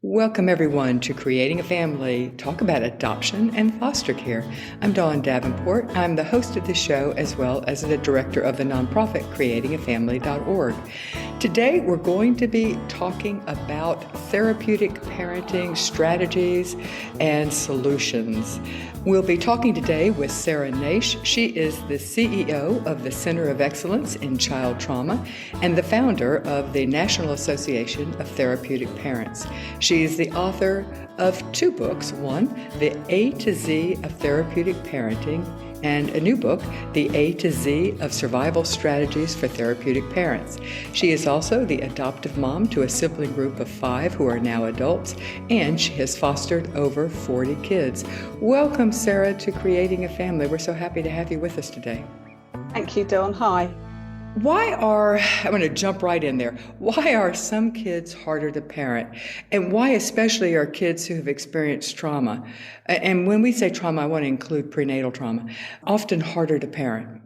Welcome, everyone, to Creating a Family, talk about adoption and foster care. I'm Dawn Davenport. I'm the host of the show as well as the director of the nonprofit creatingafamily.org. Today, we're going to be talking about therapeutic parenting strategies and solutions. We'll be talking today with Sarah Naish. She is the CEO of the Center of Excellence in Child Trauma and the founder of the National Association of Therapeutic Parents. She is the author of two books, one, the A-Z of Therapeutic Parenting, and a new book, the A-Z of Survival Strategies for Therapeutic Parents. She is also the adoptive mom to a sibling group of 5 who are now adults, and she has fostered over 40 kids. Welcome, Sarah, to Creating a Family. We're so happy to have you with us today. Thank you, Dawn. Hi. I'm going to jump right in there. Why are some kids harder to parent? And why especially are kids who have experienced trauma, and when we say trauma, I want to include prenatal trauma, often harder to parent?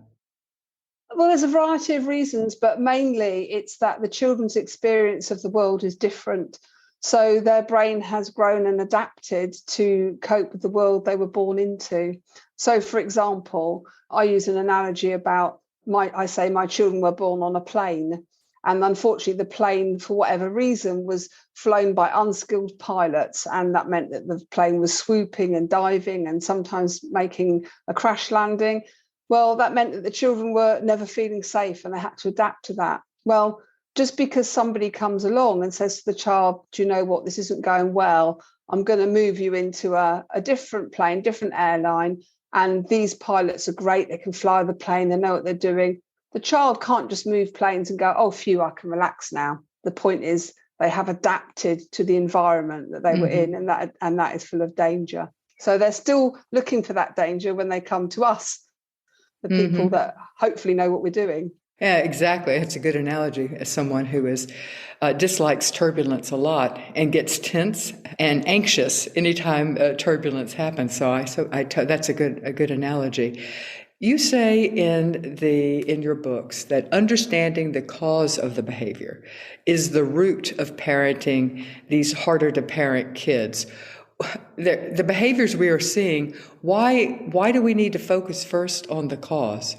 Well, there's a variety of reasons, but mainly it's that the children's experience of the world is different. So their brain has grown and adapted to cope with the world they were born into. So, for example, I use an analogy about I say my children were born on a plane, and unfortunately the plane, for whatever reason, was flown by unskilled pilots, and that meant that the plane was swooping and diving and sometimes making a crash landing. Well, that meant that the children were never feeling safe and they had to adapt to that. Well, just because somebody comes along and says to the child, do you know what, this isn't going well, I'm going to move you into a different plane, different airline, and these pilots are great, they can fly the plane, they know what they're doing. The child can't just move planes and go, oh, phew, I can relax now. The point is they have adapted to the environment that they were in, and that is full of danger. So they're still looking for that danger when they come to us, the people that hopefully know what we're doing. Yeah, exactly. It's a good analogy as someone who dislikes turbulence a lot and gets tense and anxious anytime turbulence happens. So that's a good analogy. You say in your books that understanding the cause of the behavior is the root of parenting these harder to parent kids. The behaviors we are seeing, why do we need to focus first on the cause?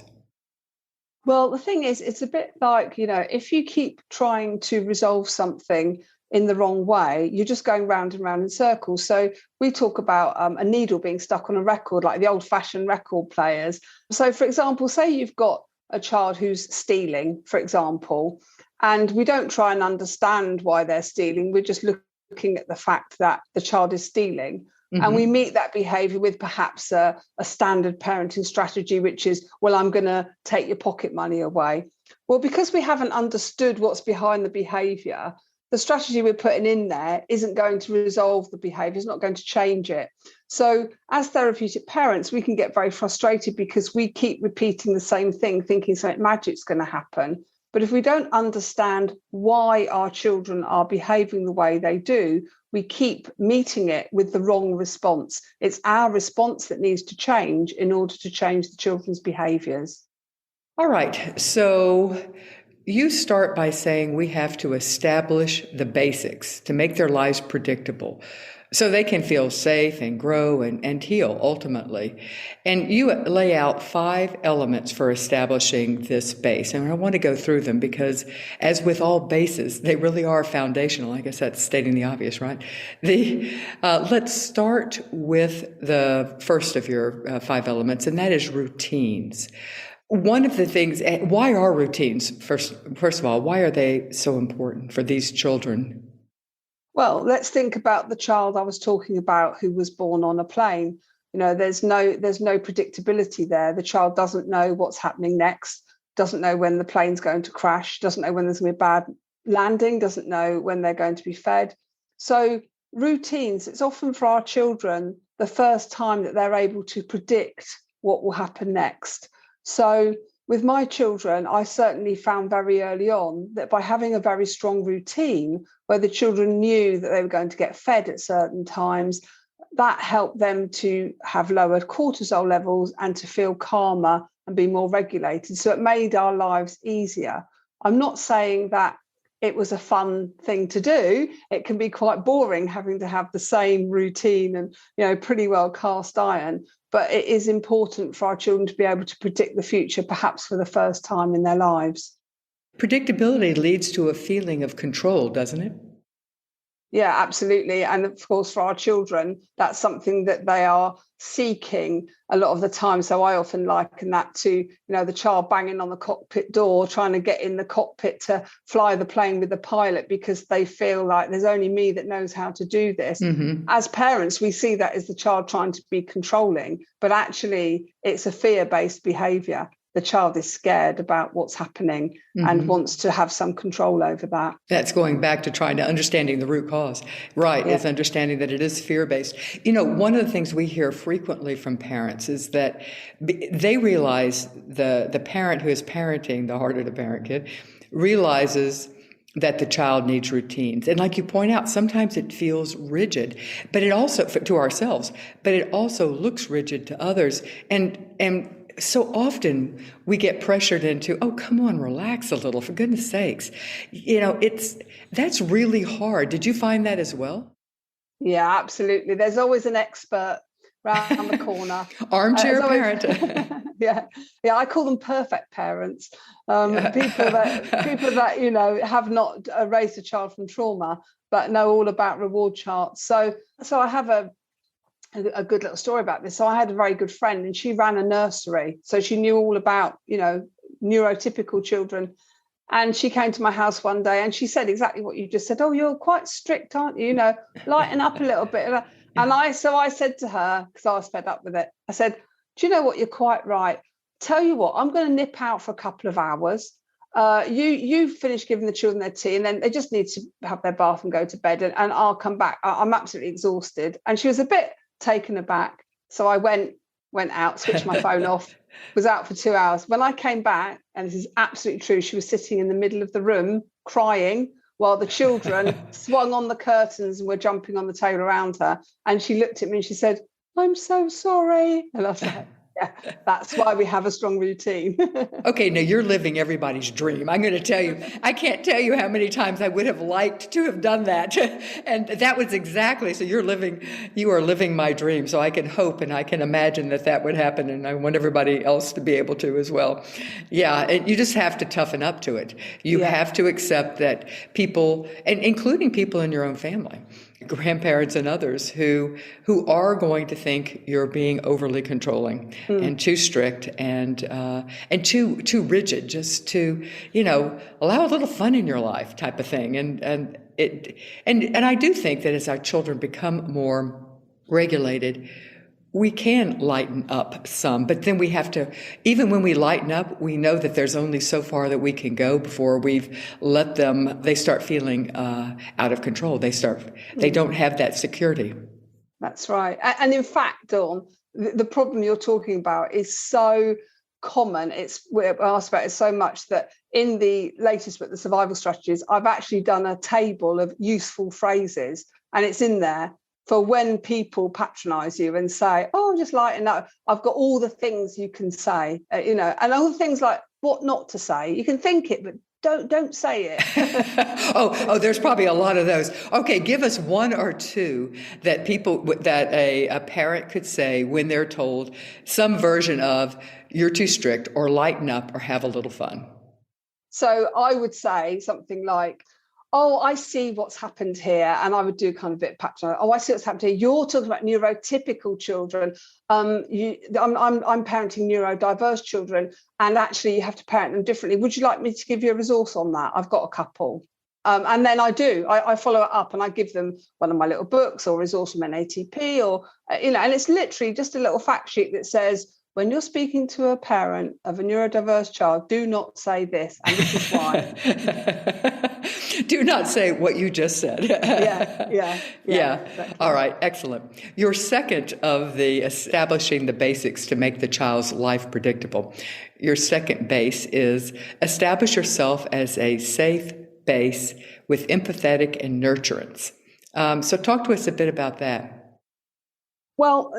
Well, the thing is, it's a bit like, if you keep trying to resolve something in the wrong way, you're just going round and round in circles. So we talk about a needle being stuck on a record, like the old-fashioned record players. So, for example, say you've got a child who's stealing, for example, and we don't try and understand why they're stealing. We're just looking at the fact that the child is stealing. And we meet that behaviour with perhaps a standard parenting strategy, which is, well, I'm going to take your pocket money away. Well, because we haven't understood what's behind the behaviour, the strategy we're putting in there isn't going to resolve the behaviour, it's not going to change it. So as therapeutic parents, we can get very frustrated because we keep repeating the same thing, thinking something magic's going to happen. But if we don't understand why our children are behaving the way they do, we keep meeting it with the wrong response. It's our response that needs to change in order to change the children's behaviours. All right. So you start by saying we have to establish the basics to make their lives predictable so they can feel safe and grow and heal ultimately. And you lay out 5 elements for establishing this base. And I want to go through them because, as with all bases, they really are foundational. I guess that's stating the obvious, right? Let's start with the first of your 5 elements, and that is routines. One of the things, why are routines, first of all, why are they so important for these children? Well, let's think about the child I was talking about who was born on a plane. There's no predictability there. The child doesn't know what's happening next, doesn't know when the plane's going to crash, doesn't know when there's going to be a bad landing, doesn't know when they're going to be fed. So routines, it's often for our children the first time that they're able to predict what will happen next. So with my children, I certainly found very early on that by having a very strong routine where the children knew that they were going to get fed at certain times, that helped them to have lower cortisol levels and to feel calmer and be more regulated. So it made our lives easier. I'm not saying that it was a fun thing to do. It can be quite boring having to have the same routine and, pretty well cast iron. But it is important for our children to be able to predict the future, perhaps for the first time in their lives. Predictability leads to a feeling of control, doesn't it? Yeah, absolutely. And of course, for our children, that's something that they are seeking a lot of the time. So I often liken that to, the child banging on the cockpit door, trying to get in the cockpit to fly the plane with the pilot, because they feel like there's only me that knows how to do this. Mm-hmm. As parents, we see that as the child trying to be controlling, but actually it's a fear-based behavior. The child is scared about what's happening and wants to have some control over that. That's going back to trying to understanding the root cause, right? Yeah. Is understanding that it is fear-based. One of the things we hear frequently from parents is that they realize the parent who is parenting the harder to parent kid realizes that the child needs routines. And like you point out, sometimes it feels rigid, but it also, to ourselves, but it also looks rigid to others. And so often we get pressured into, oh, come on, relax a little, for goodness sakes. That's really hard. Did you find that as well? Yeah, absolutely. There's always an expert round the corner. Armchair parent. Yeah. I call them perfect parents. People that have not raised a child from trauma, but know all about reward charts. So I have a good little story about this. So I had a very good friend, and she ran a nursery. So she knew all about, neurotypical children. And she came to my house one day and she said exactly what you just said. Oh, you're quite strict, aren't you? Lighten up a little bit. And I said to her, because I was fed up with it, I said, do you know what? You're quite right. Tell you what, I'm going to nip out for a couple of hours. You finish giving the children their tea, and then they just need to have their bath and go to bed, and I'll come back. I'm absolutely exhausted. And she was a bit taken aback. So I went out, switched my phone off, was out for 2 hours. When I came back, and this is absolutely true, she was sitting in the middle of the room crying while the children swung on the curtains and were jumping on the table around her. And she looked at me and she said, I'm so sorry. And I was like, yeah, that's why we have a strong routine. Okay, now you're living everybody's dream. I'm going to tell you, I can't tell you how many times I would have liked to have done that. And that was exactly, so you are living my dream. So I can hope and I can imagine that would happen. And I want everybody else to be able to as well. Yeah, and you just have to toughen up to it. You have to accept that people, and including people in your own family, grandparents and others who are going to think you're being overly controlling and too strict and too rigid, just to allow a little fun in your life type of thing. And I do think that as our children become more regulated, we can lighten up some, but then we have to, even when we lighten up, we know that there's only so far that we can go before we've let them, they start feeling out of control. They don't have that security. That's right. And in fact, Dawn, the problem you're talking about is so common. We're asked about it so much that in the latest book, The Survival Strategies, I've actually done a table of useful phrases, and it's in there for when people patronize you and say, oh, just lighten up. I've got all the things you can say, and all the things like what not to say. You can think it, but don't say it. oh, there's probably a lot of those. Okay, give us one or two that a parent could say when they're told some version of you're too strict, or lighten up, or have a little fun. So I would say something like, oh, I see what's happened here. And I would do kind of a bit patronizing. Oh, I see what's happened here. You're talking about neurotypical children. I'm parenting neurodiverse children, and actually you have to parent them differently. Would you like me to give you a resource on that? I've got a couple. And then I follow it up, and I give them one of my little books or resource from NATP, or, and it's literally just a little fact sheet that says, when you're speaking to a parent of a neurodiverse child, do not say this, and this is why. Do not say what you just said. Yeah. Exactly. All right, excellent. Your second of the establishing the basics to make the child's life predictable. Your second base is establish yourself as a safe base with empathetic and nurturance. So talk to us a bit about that. Well,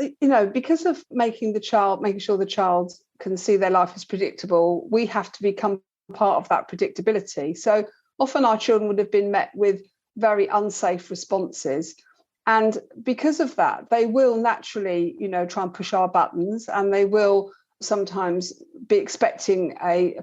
because of making sure the child can see their life is predictable, we have to become part of that predictability. So often our children would have been met with very unsafe responses. And because of that, they will naturally, try and push our buttons, and they will sometimes be expecting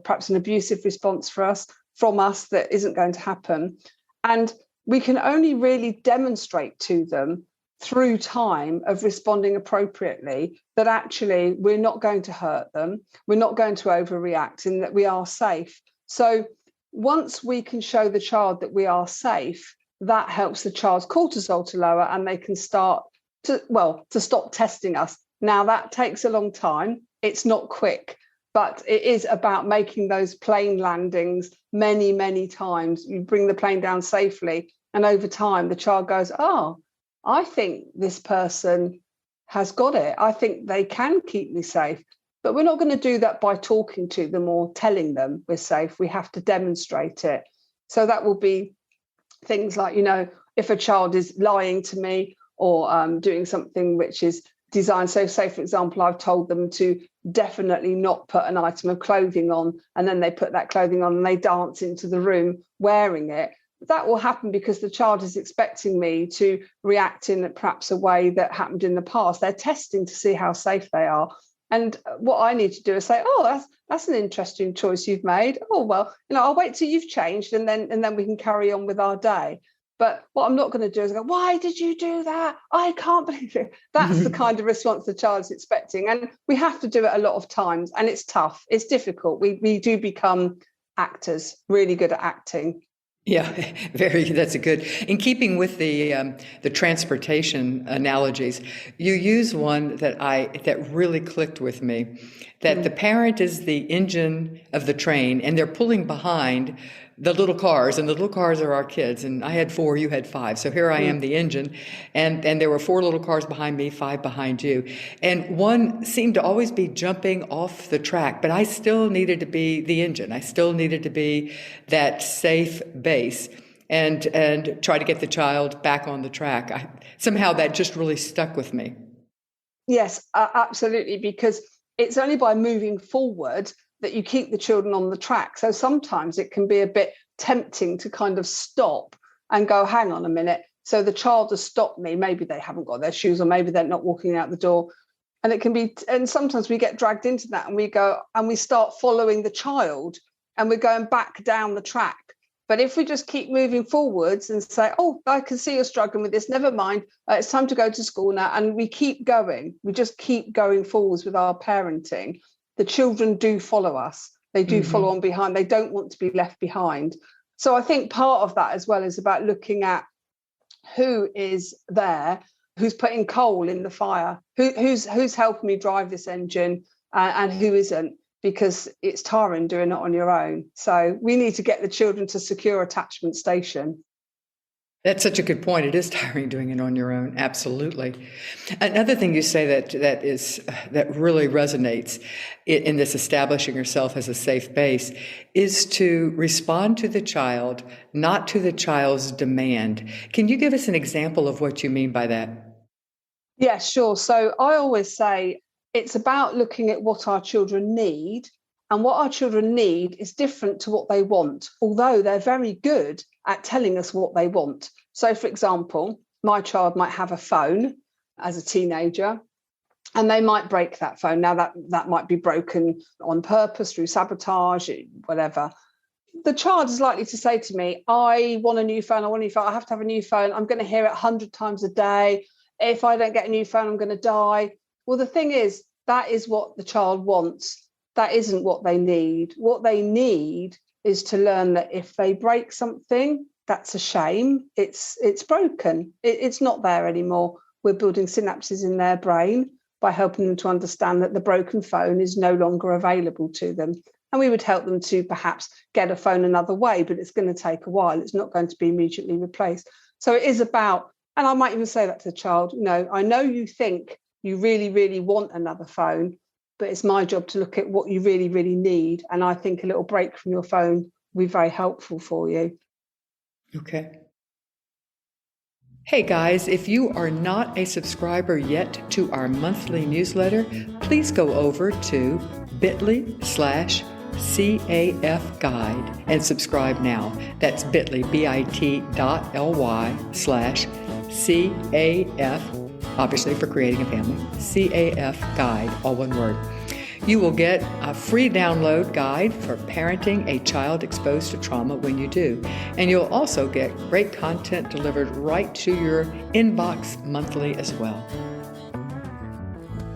perhaps an abusive response from us that isn't going to happen. And we can only really demonstrate to them through time of responding appropriately that actually we're not going to hurt them, we're not going to overreact, and that we are safe. So once we can show the child that we are safe, that helps the child's cortisol to lower, and they can start to stop testing us. Now, that takes a long time. It's not quick, but it is about making those plane landings many, many times. You bring the plane down safely, and over time, the child goes, oh, I think this person has got it. I think they can keep me safe. But we're not going to do that by talking to them or telling them we're safe. We have to demonstrate it. So that will be things like, if a child is lying to me or doing something which is designed. So say, for example, I've told them to definitely not put an item of clothing on, and then they put that clothing on and they dance into the room wearing it. That will happen because the child is expecting me to react in perhaps a way that happened in the past. They're testing to see how safe they are. And what I need to do is say, oh, that's an interesting choice you've made. Oh, well, I'll wait till you've changed, and then we can carry on with our day. But what I'm not going to do is go, why did you do that? I can't believe it. That's the kind of response the child's expecting. And we have to do it a lot of times. And it's tough. It's difficult. We do become actors, really good at acting. Yeah, that's a good. In keeping with the transportation analogies, you use one that really clicked with me, that the parent is the engine of the train and they're pulling behind the little cars, and the little cars are our kids. And I had 4, you had 5. So here I am, the engine, and there were 4 little cars behind me, 5 behind you. And one seemed to always be jumping off the track, but I still needed to be the engine. I still needed to be that safe base and try to get the child back on the track. Somehow that just really stuck with me. Yes, absolutely, because it's only by moving forward that you keep the children on the track. So sometimes it can be a bit tempting to kind of stop and go, hang on a minute. So the child has stopped me. Maybe they haven't got their shoes, or maybe they're not walking out the door. And it can be, and sometimes we get dragged into that, and we go and we start following the child, and we're going back down the track. But if we just keep moving forwards and say, oh, I can see you're struggling with this, never mind, it's time to go to school now. And we keep going. We just keep going forwards with our parenting. The children do follow us. They do follow on behind. They don't want to be left behind. So I think part of that as well is about looking at who is there, who's putting coal in the fire, who's helping me drive this engine, and who isn't, because it's tiring doing it on your own. So we need to get the children to secure attachment station. That's such a good point. It is tiring doing it on your own. Absolutely. Another thing you say that really resonates in this establishing yourself as a safe base is to respond to the child, not to the child's demand. Can you give us an example of what you mean by that? Yeah, sure. So I always say it's about looking at what our children need, and what our children need is different to what they want, although they're very good at telling us what they want. So, for example, my child might have a phone as a teenager, and they might break that phone. Now, that might be broken on purpose, through sabotage, whatever. The child is likely to say to me, I want a new phone, I have to have a new phone. I'm going to hear it 100 times a day. If I don't get a new phone, I'm going to die. Well, the thing is, that is what the child wants. That isn't what they need. What they need is to learn that if they break something, that's a shame. It's broken. It's not there anymore. We're building synapses in their brain by helping them to understand that the broken phone is no longer available to them. And we would help them to perhaps get a phone another way, but it's going to take a while. It's not going to be immediately replaced. So it is about, and I might even say that to the child, I know you think you really, really want another phone, but it's my job to look at what you really, really need. And I think a little break from your phone will be very helpful for you. Okay. Hey guys, if you are not a subscriber yet to our monthly newsletter, please go over to bit.ly/ CAF Guide and subscribe now. That's bit.ly, bit.ly/CAF, obviously for creating a family, CAF Guide, all one word. You will get a free download guide for parenting a child exposed to trauma when you do. And you'll also get great content delivered right to your inbox monthly as well.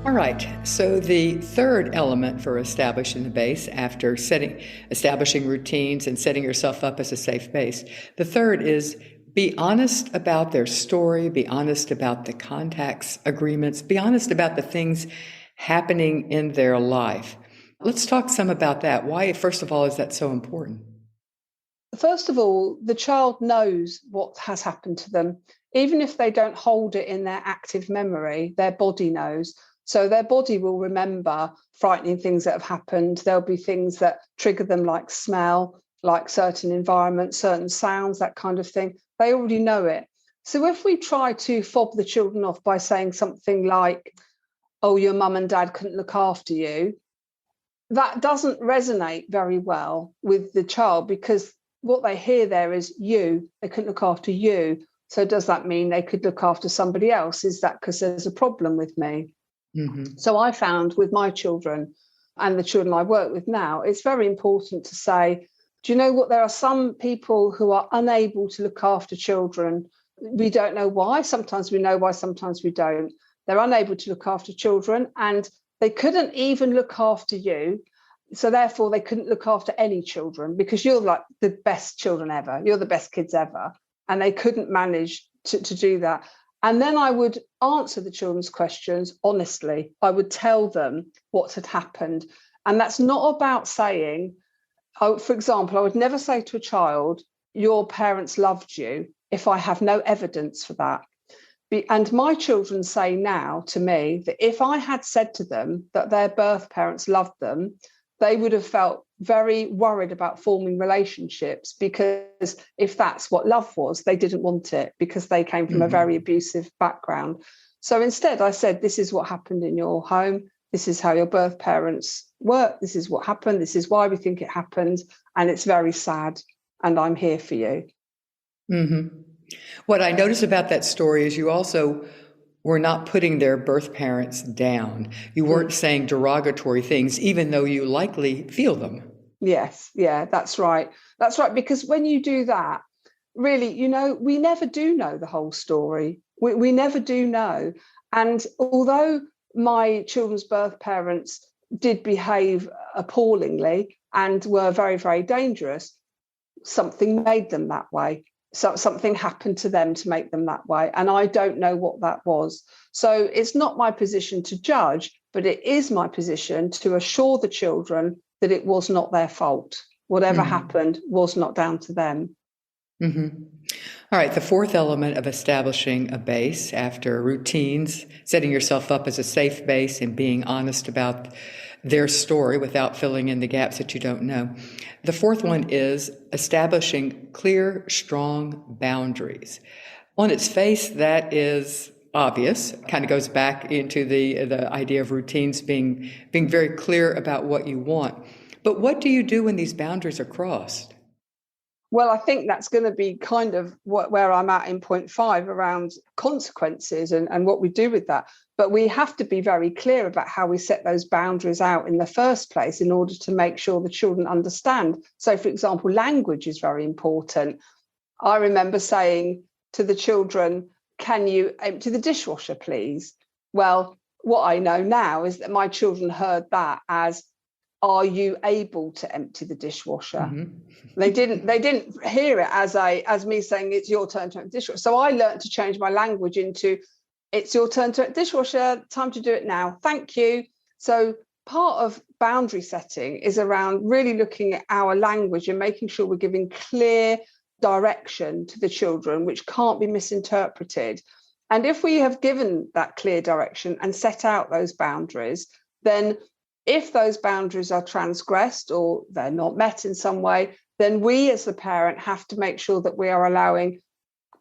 All right, so the third element for establishing the base after establishing routines and setting yourself up as a safe base, the third is be honest about their story, be honest about the contacts, agreements, be honest about the things happening in their life. Let's talk some about that. Why, first of all, is that so important? First of all, the child knows what has happened to them. Even if they don't hold it in their active memory, their body knows. So their body will remember frightening things that have happened. There'll be things that trigger them, like smell, like certain environments, certain sounds, that kind of thing. They already know it. So if we try to fob the children off by saying something like, oh, your mum and dad couldn't look after you, that doesn't resonate very well with the child, because what they hear there is they couldn't look after you. So does that mean they could look after somebody else? Is that because there's a problem with me? Mm-hmm. So I found with my children and the children I work with now, it's very important to say, do you know what? There are some people who are unable to look after children. We don't know why. Sometimes we know why, sometimes we don't. They're unable to look after children, and they couldn't even look after you. So therefore, they couldn't look after any children, because you're like the best children ever. You're the best kids ever. And they couldn't manage to do that. And then I would answer the children's questions honestly. I would tell them what had happened. And that's not about saying, for example, I would never say to a child, your parents loved you, if I have no evidence for that. And my children say now to me that if I had said to them that their birth parents loved them, they would have felt very worried about forming relationships, because if that's what love was, they didn't want it, because they came from a very abusive background. So instead, I said, this is what happened in your home. This is how your birth parents work. This is what happened. This is why we think it happened. And it's very sad. And I'm here for you. Mm-hmm. What I notice about that story is you also were not putting their birth parents down. You weren't saying derogatory things, even though you likely feel them. Yes, yeah, that's right. That's right, because when you do that, really, we never do know the whole story. We never do know. And although my children's birth parents did behave appallingly and were very, very dangerous, something made them that way. So something happened to them to make them that way. And I don't know what that was. So it's not my position to judge, but it is my position to assure the children that it was not their fault. Whatever happened was not down to them. Mm-hmm. All right. The fourth element of establishing a base after routines, setting yourself up as a safe base and being honest about their story without filling in the gaps that you don't know. The fourth one is establishing clear, strong boundaries. On its face, that is obvious. Kind of goes back into the idea of routines being very clear about what you want. But what do you do when these boundaries are crossed? Well, I think that's going to be kind of where I'm at in point 5 around consequences and what we do with that. But we have to be very clear about how we set those boundaries out in the first place in order to make sure the children understand. So, for example, language is very important. I remember saying to the children, can you empty the dishwasher, please? Well, what I know now is that my children heard that as, are you able to empty the dishwasher? Mm-hmm. They didn't hear it as me saying it's your turn to empty the dishwasher. So I learned to change my language into, it's your turn to empty the dishwasher, time to do it now. Thank you. So part of boundary setting is around really looking at our language and making sure we're giving clear direction to the children, which can't be misinterpreted. And if we have given that clear direction and set out those boundaries, then if those boundaries are transgressed or they're not met in some way, then we as the parent have to make sure that we are allowing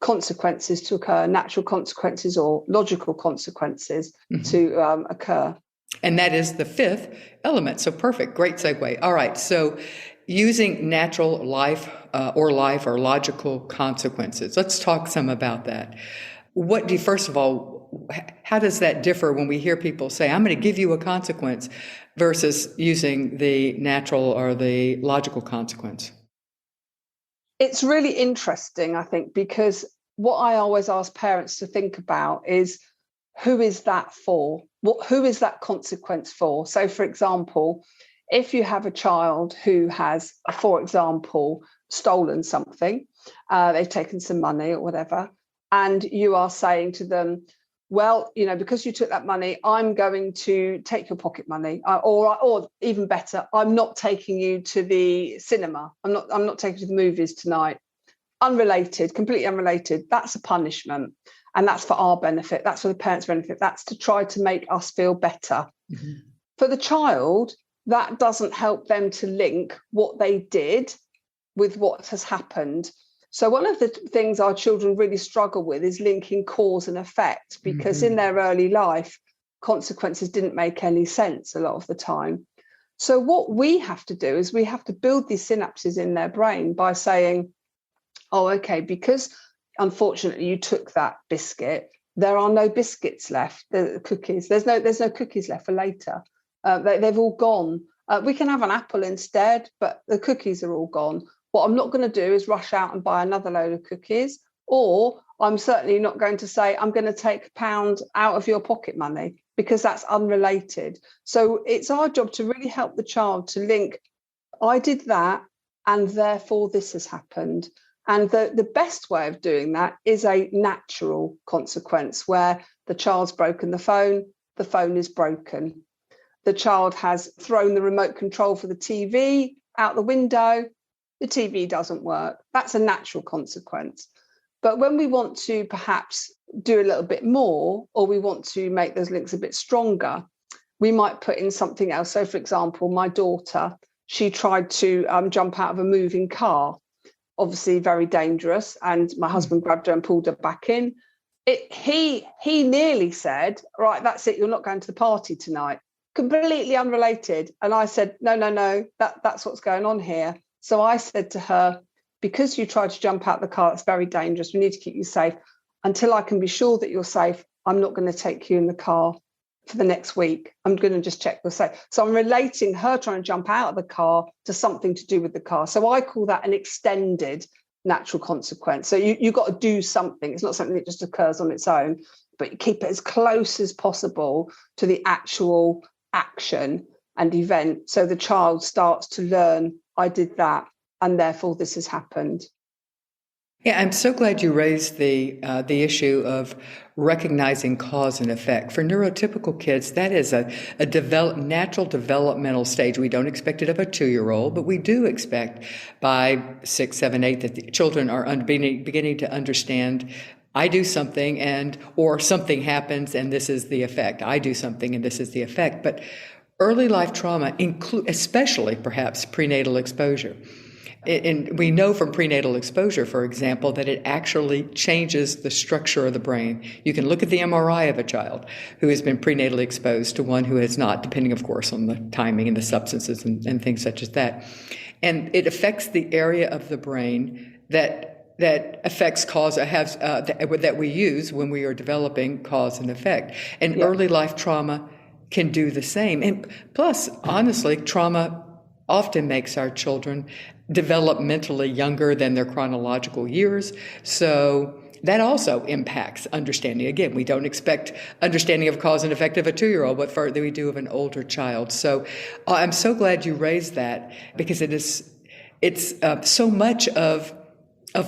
consequences to occur, natural consequences or logical consequences to occur. And that is the fifth element. So perfect. Great segue. All right. So using natural life or logical consequences. Let's talk some about that. First of all, how does that differ when we hear people say, I'm going to give you a consequence versus using the natural or the logical consequence? It's really interesting, I think, because what I always ask parents to think about is, who is that for? Who is that consequence for? So, for example, if you have a child who has, for example, stolen something, they've taken some money or whatever, and you are saying to them, well, because you took that money, I'm going to take your pocket money, or even better, I'm not taking you to the cinema. I'm not taking you to the movies tonight. Unrelated, completely unrelated. That's a punishment. And that's for our benefit. That's for the parents' benefit. That's to try to make us feel better. Mm-hmm. For the child, that doesn't help them to link what they did with what has happened. So one of the things our children really struggle with is linking cause and effect, because in their early life, consequences didn't make any sense a lot of the time. So what we have to do is we have to build these synapses in their brain by saying, oh, okay, because unfortunately you took that biscuit, there are no biscuits left, the cookies. There's no cookies left for later. They've all gone. We can have an apple instead, but the cookies are all gone. What I'm not going to do is rush out and buy another load of cookies, or I'm certainly not going to say I'm going to take £1 out of your pocket money, because that's unrelated. So it's our job to really help the child to link, I did that, and therefore this has happened. And the best way of doing that is a natural consequence, where the child's broken the phone is broken. The child has thrown the remote control for the TV out the window, the TV doesn't work. That's a natural consequence. But when we want to perhaps do a little bit more, or we want to make those links a bit stronger, we might put in something else. So, for example, my daughter, she tried to jump out of a moving car. Obviously very dangerous, and my husband grabbed her and pulled her back in. He nearly said, right, that's it, you're not going to the party tonight. Completely unrelated. And I said, no, that's what's going on here. So I said to her, because you tried to jump out the car, it's very dangerous, we need to keep you safe. Until I can be sure that you're safe, I'm not going to take you in the car for the next week. I'm going to just check you're safe. So I'm relating her trying to jump out of the car to something to do with the car. So I call that an extended natural consequence. So you've got to do something. It's not something that just occurs on its own, but you keep it as close as possible to the actual action and event. So the child starts to learn, I did that, and therefore this has happened. Yeah, I'm so glad you raised the issue of recognizing cause and effect. For neurotypical kids, that is a natural developmental stage. We don't expect it of a 2-year-old, but we do expect by 6, 7, 8 that the children are beginning to understand, I do something or something happens and this is the effect. I do something and this is the effect. But early life trauma especially perhaps prenatal exposure. And we know from prenatal exposure, for example, that it actually changes the structure of the brain. You can look at the MRI of a child who has been prenatally exposed to one who has not, depending, of course, on the timing and the substances and things such as that. And it affects the area of the brain that affects cause, that we use when we are developing cause and effect. And early life trauma can do the same. And plus, honestly, trauma often makes our children developmentally younger than their chronological years. So that also impacts understanding. Again, we don't expect understanding of cause and effect of a 2-year-old, but further we do of an older child. So I'm so glad you raised that, because it's so much of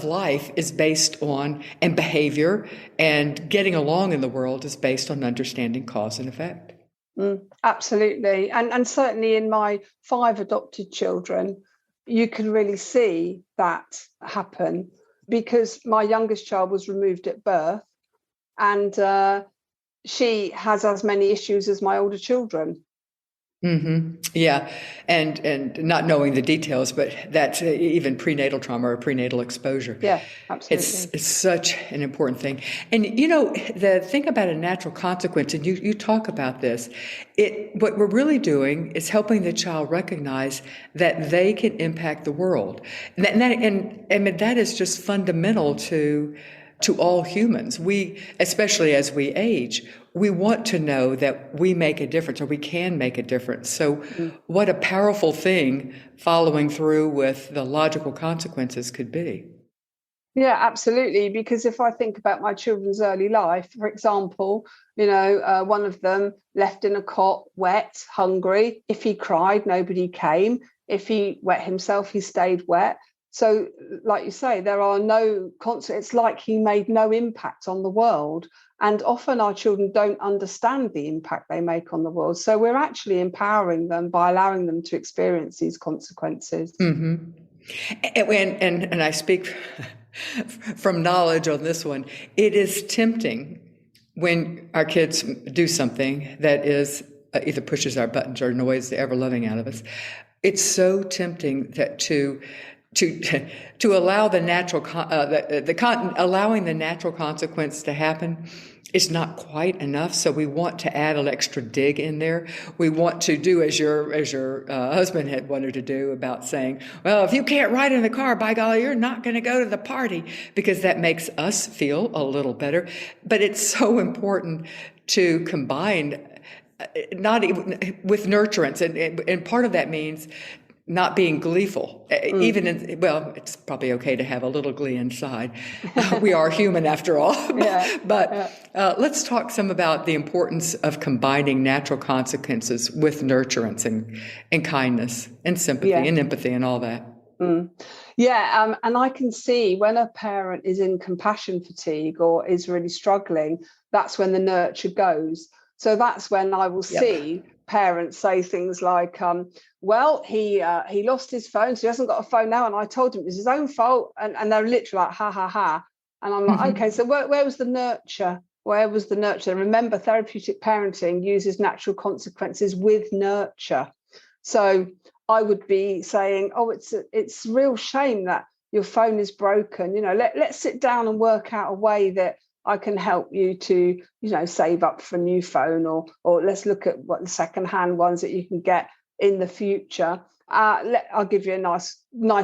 life is based on, and behavior and getting along in the world is based on understanding cause and effect. Absolutely. And certainly in my 5 adopted children, you can really see that happen, because my youngest child was removed at birth, and she has as many issues as my older children. Yeah, and not knowing the details, but that's even prenatal trauma or prenatal exposure. Yeah, It's absolutely. it's such an important thing. And the thing about a natural consequence, and you talk about this, what we're really doing is helping the child recognize that they can impact the world. And that is just fundamental to all humans. We, especially as we age, we want to know that we make a difference or we can make a difference. So what a powerful thing following through with the logical consequences could be. Yeah, absolutely. Because if I think about my children's early life, for example, one of them left in a cot, wet, hungry. If he cried, nobody came. If he wet himself, he stayed wet. So, like you say, there are no consequences. It's like he made no impact on the world. And often our children don't understand the impact they make on the world. So we're actually empowering them by allowing them to experience these consequences. And I speak from knowledge on this one. It is tempting when our kids do something that is either pushes our buttons or annoys the ever-loving out of us. It's so tempting that to allow the natural allowing the natural consequence to happen is not quite enough. So we want to add an extra dig in there. We want to do as your husband had wanted to do about saying, well, if you can't ride in the car, by golly, you're not going to go to the party, because that makes us feel a little better. But it's so important to combine not even with nurturance, and part of that means not being gleeful, even it's probably okay to have a little glee inside. We are human after all. Let's talk some about the importance of combining natural consequences with nurturance and kindness and sympathy and empathy and all that. And I can see when a parent is in compassion fatigue or is really struggling, that's when the nurture goes. So that's when I will see parents say things like, he lost his phone, so he hasn't got a phone now, and I told him it was his own fault, and they're literally like, ha, ha, ha. And I'm like, okay, so where was the nurture? Where was the nurture? Remember, therapeutic parenting uses natural consequences with nurture. So I would be saying, it's a real shame that your phone is broken. Let's sit down and work out a way that I can help you to, save up for a new phone, or let's look at what the secondhand ones that you can get in the future. I'll give you a nice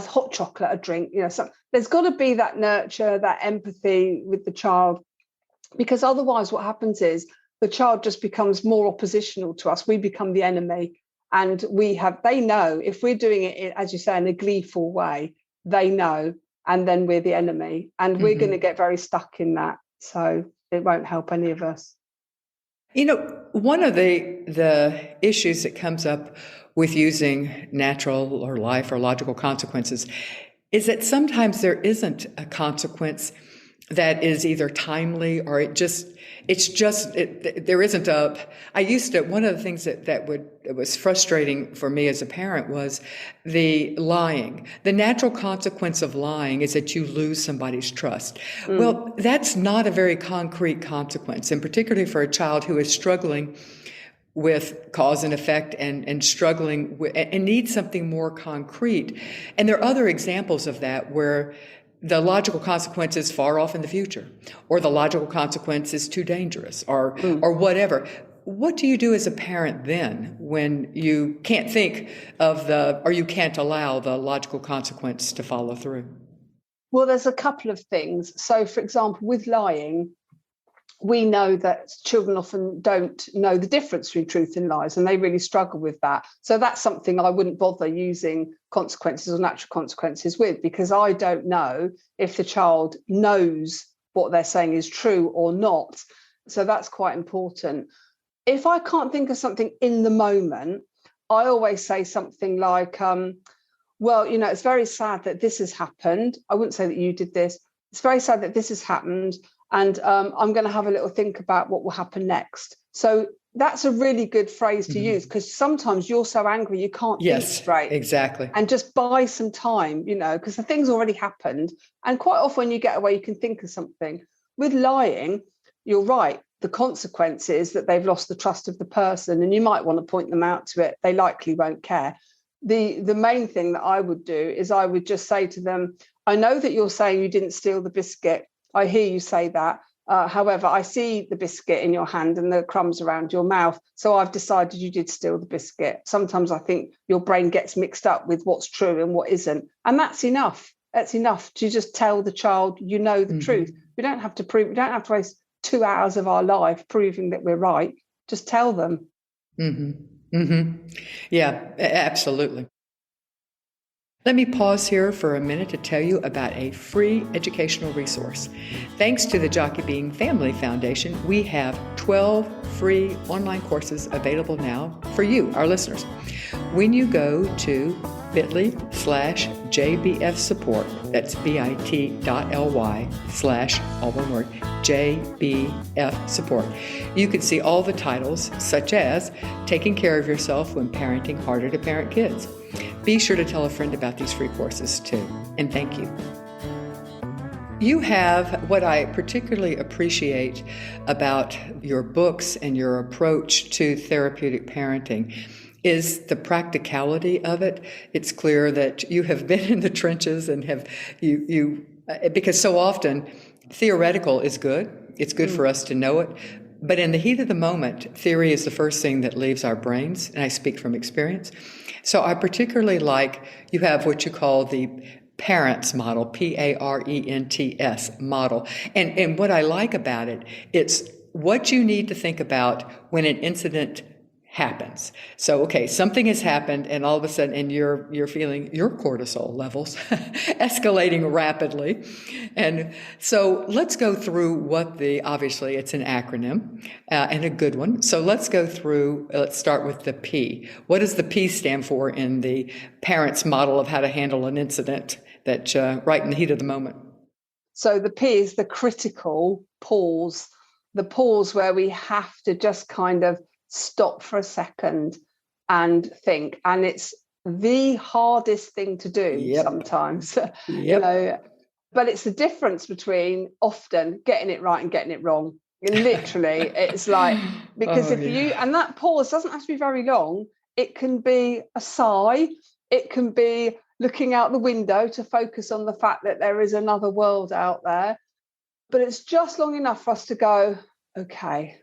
hot chocolate, a drink. So there's got to be that nurture, that empathy with the child, because otherwise what happens is the child just becomes more oppositional to us. We become the enemy, and they know if we're doing it, as you say, in a gleeful way, they know, and then we're the enemy, and we're going to get very stuck in that. So it won't help any of us. One of the issues that comes up with using natural or life or logical consequences is that sometimes there isn't a consequence that is either timely or there isn't one of the things that was frustrating for me as a parent was the lying. The natural consequence of lying is that you lose somebody's trust. Well, that's not a very concrete consequence, and particularly for a child who is struggling with cause and effect and struggling and needs something more concrete. And there are other examples of that where the logical consequence is far off in the future, or the logical consequence is too dangerous, or whatever. What do you do as a parent then when you can't think of or you can't allow the logical consequence to follow through? Well, there's a couple of things. So, for example, with lying, we know that children often don't know the difference between truth and lies, and they really struggle with that. So that's something I wouldn't bother using consequences or natural consequences with, because I don't know if the child knows what they're saying is true or not. So that's quite important. If I can't think of something in the moment, I always say something like, it's very sad that this has happened. I wouldn't say that you did this. It's very sad that this has happened. And I'm going to have a little think about what will happen next. So that's a really good phrase to use, because sometimes you're so angry you can't think straight. Exactly. And just buy some time, because the thing's already happened. And quite often when you get away, you can think of something. With lying, you're right. the consequence is that they've lost the trust of the person, and you might want to point them out to it. They likely won't care. The main thing that I would do is I would just say to them, I know that you're saying you didn't steal the biscuit. I hear you say that. However, I see the biscuit in your hand and the crumbs around your mouth. So I've decided you did steal the biscuit. Sometimes I think your brain gets mixed up with what's true and what isn't. And that's enough. That's enough to just tell the child, you know, the truth. We don't have to prove, we don't have to waste 2 hours of our life proving that we're right. Just tell them. Yeah, absolutely. Let me pause here for a minute to tell you about a free educational resource. Thanks to the Jockey Being Family Foundation, we have 12 free online courses available now for you, our listeners. When you go to bit.ly/JBF support, that's bit.ly/ all one word, JBF support, you can see all the titles, such as Taking Care of Yourself When Parenting Harder to Parent Kids. Be sure to tell a friend about these free courses too, and thank you. You have what I particularly appreciate about your books and your approach to therapeutic parenting is the practicality of it. It's clear that you have been in the trenches and have because so often theoretical is good. It's good for us to know it. But in the heat of the moment, theory is the first thing that leaves our brains, and I speak from experience. So I particularly like, you have what you call the parents model, PARENTS model. And what I like about it, it's what you need to think about when an incident happens. So, okay, something has happened, and all of a sudden, and you're feeling your cortisol levels escalating rapidly. And so let's go through obviously it's an acronym and a good one. So let's start with the P. What does the P stand for in the parents model of how to handle an incident that right in the heat of the moment? So the P is the critical pause, the pause where we have to just kind of stop for a second and think. And it's the hardest thing to do sometimes, you know, but it's the difference between often getting it right and getting it wrong. Literally, it's like, because and that pause doesn't have to be very long. It can be a sigh. It can be looking out the window to focus on the fact that there is another world out there. But it's just long enough for us to go, okay,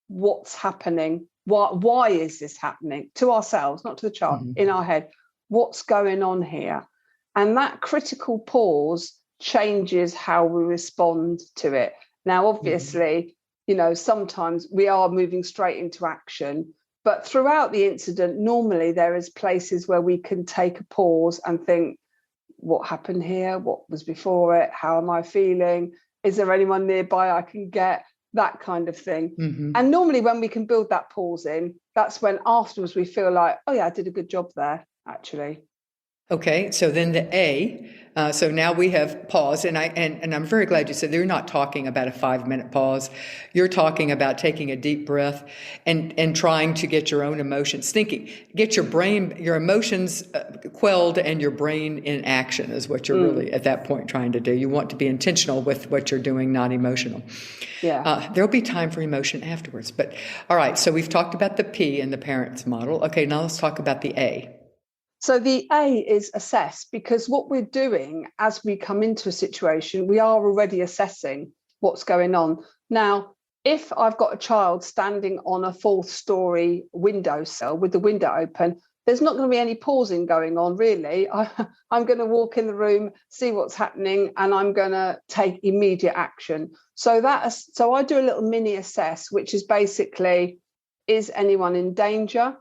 what's happening? Why is this happening? To ourselves, not to the child, in our head. What's going on here? And that critical pause changes how we respond to it. Now, obviously, you know, sometimes we are moving straight into action, but throughout the incident, normally there is places where we can take a pause and think, what happened here? What was before it? How am I feeling? Is there anyone nearby I can get? That kind of thing. And normally when we can build that pause in, that's when afterwards we feel like, oh yeah, I did a good job there, actually. Okay, so then the A, so now we have pause, and I'm very glad you said you're not talking about a 5-minute pause. You're talking about taking a deep breath and trying to get your own emotions thinking, get your emotions quelled and your brain in action is what you're really at that point trying to do. You want to be intentional with what you're doing, not emotional. Yeah. There'll be time for emotion afterwards. But all right, so we've talked about the P in the parents model. Okay, now let's talk about the A. So the A is assess, because what we're doing as we come into a situation, we are already assessing what's going on. Now, if I've got a child standing on a 4th-story windowsill with the window open, there's not going to be any pausing going on, really. I'm going to walk in the room, see what's happening, and I'm going to take immediate action. So I do a little mini assess, which is basically, is anyone in danger?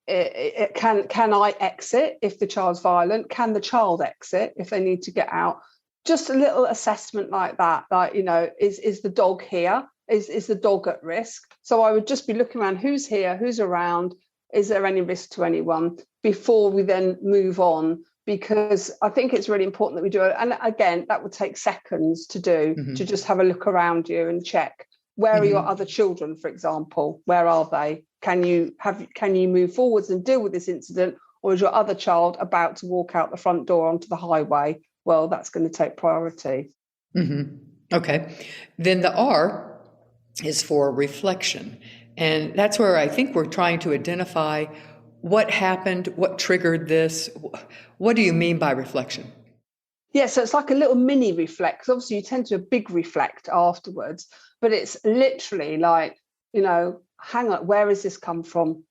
Can I exit if the child's violent? Can the child exit if they need to get out? Just a little assessment like that. Like, you know, is the dog here? Is the dog at risk? So I would just be looking around, who's here, who's around, is there any risk to anyone, before we then move on, because I think it's really important that we do it. And again, that would take seconds to do, to just have a look around you and check, where are your other children, for example? Where are they? Can you move forwards and deal with this incident, or is your other child about to walk out the front door onto the highway? Well, that's going to take priority. Okay. Then the R, is for reflection. And that's where I think we're trying to identify what happened, what triggered this. What do you mean by reflection? Yeah, so it's like a little mini reflect. Obviously, you tend to a big reflect afterwards, but it's literally like, hang on, where has this come from?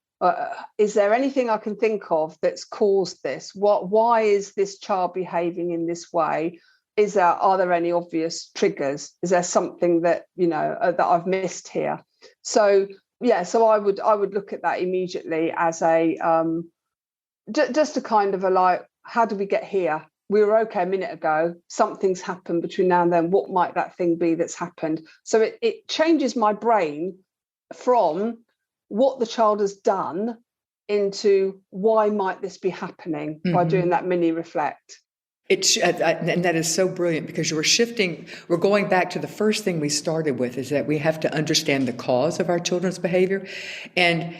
Is there anything I can think of that's caused this? Why is this child behaving in this way? Are there any obvious triggers? Is there something that that I've missed here? So yeah, so I would look at that immediately as a just a kind of a like, how do we get here? We were okay a minute ago. Something's happened between now and then. What might that thing be that's happened? So it changes my brain from what the child has done into why might this be happening by doing that mini reflect. And that is so brilliant, because we're going back to the first thing we started with, is that we have to understand the cause of our children's behavior and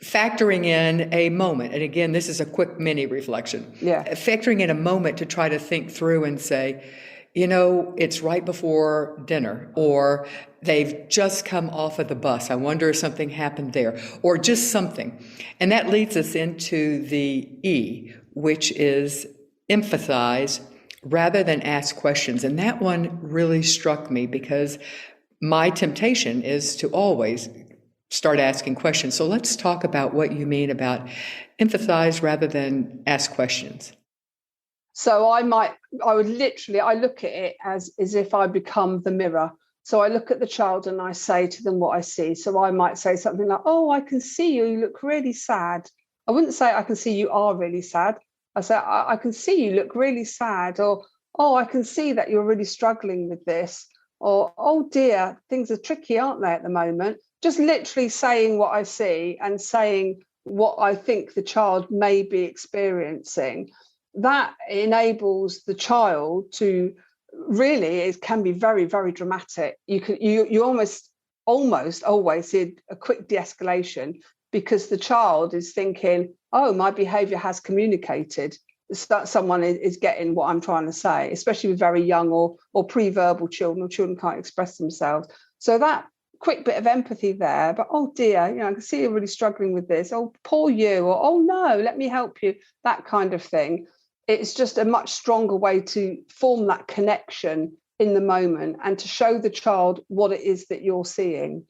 factoring in a moment. And again, this is a quick mini reflection. Yeah. Factoring in a moment to try to think through and say, it's right before dinner, or they've just come off of the bus. I wonder if something happened there, or just something. And that leads us into the E, which is emphasize rather than ask questions. And that one really struck me, because my temptation is to always start asking questions. So let's talk about what you mean about emphasize rather than ask questions. So I look at it as if I become the mirror. So I look at the child and I say to them what I see. So I might say something like, oh, I can see you look really sad. I wouldn't say I can see you are really sad. I say, I can see you look really sad, or, oh, I can see that you're really struggling with this, or, oh dear, things are tricky, aren't they, at the moment? Just literally saying what I see and saying what I think the child may be experiencing. That enables the child to really, it can be very, very dramatic. You almost always see a quick de-escalation, because the child is thinking, oh, my behavior has communicated. Someone is getting what I'm trying to say, especially with very young or pre-verbal children, or children can't express themselves. So that quick bit of empathy there, but oh dear, I can see you're really struggling with this. Oh, poor you, or oh no, let me help you, that kind of thing. It's just a much stronger way to form that connection in the moment and to show the child what it is that you're seeing.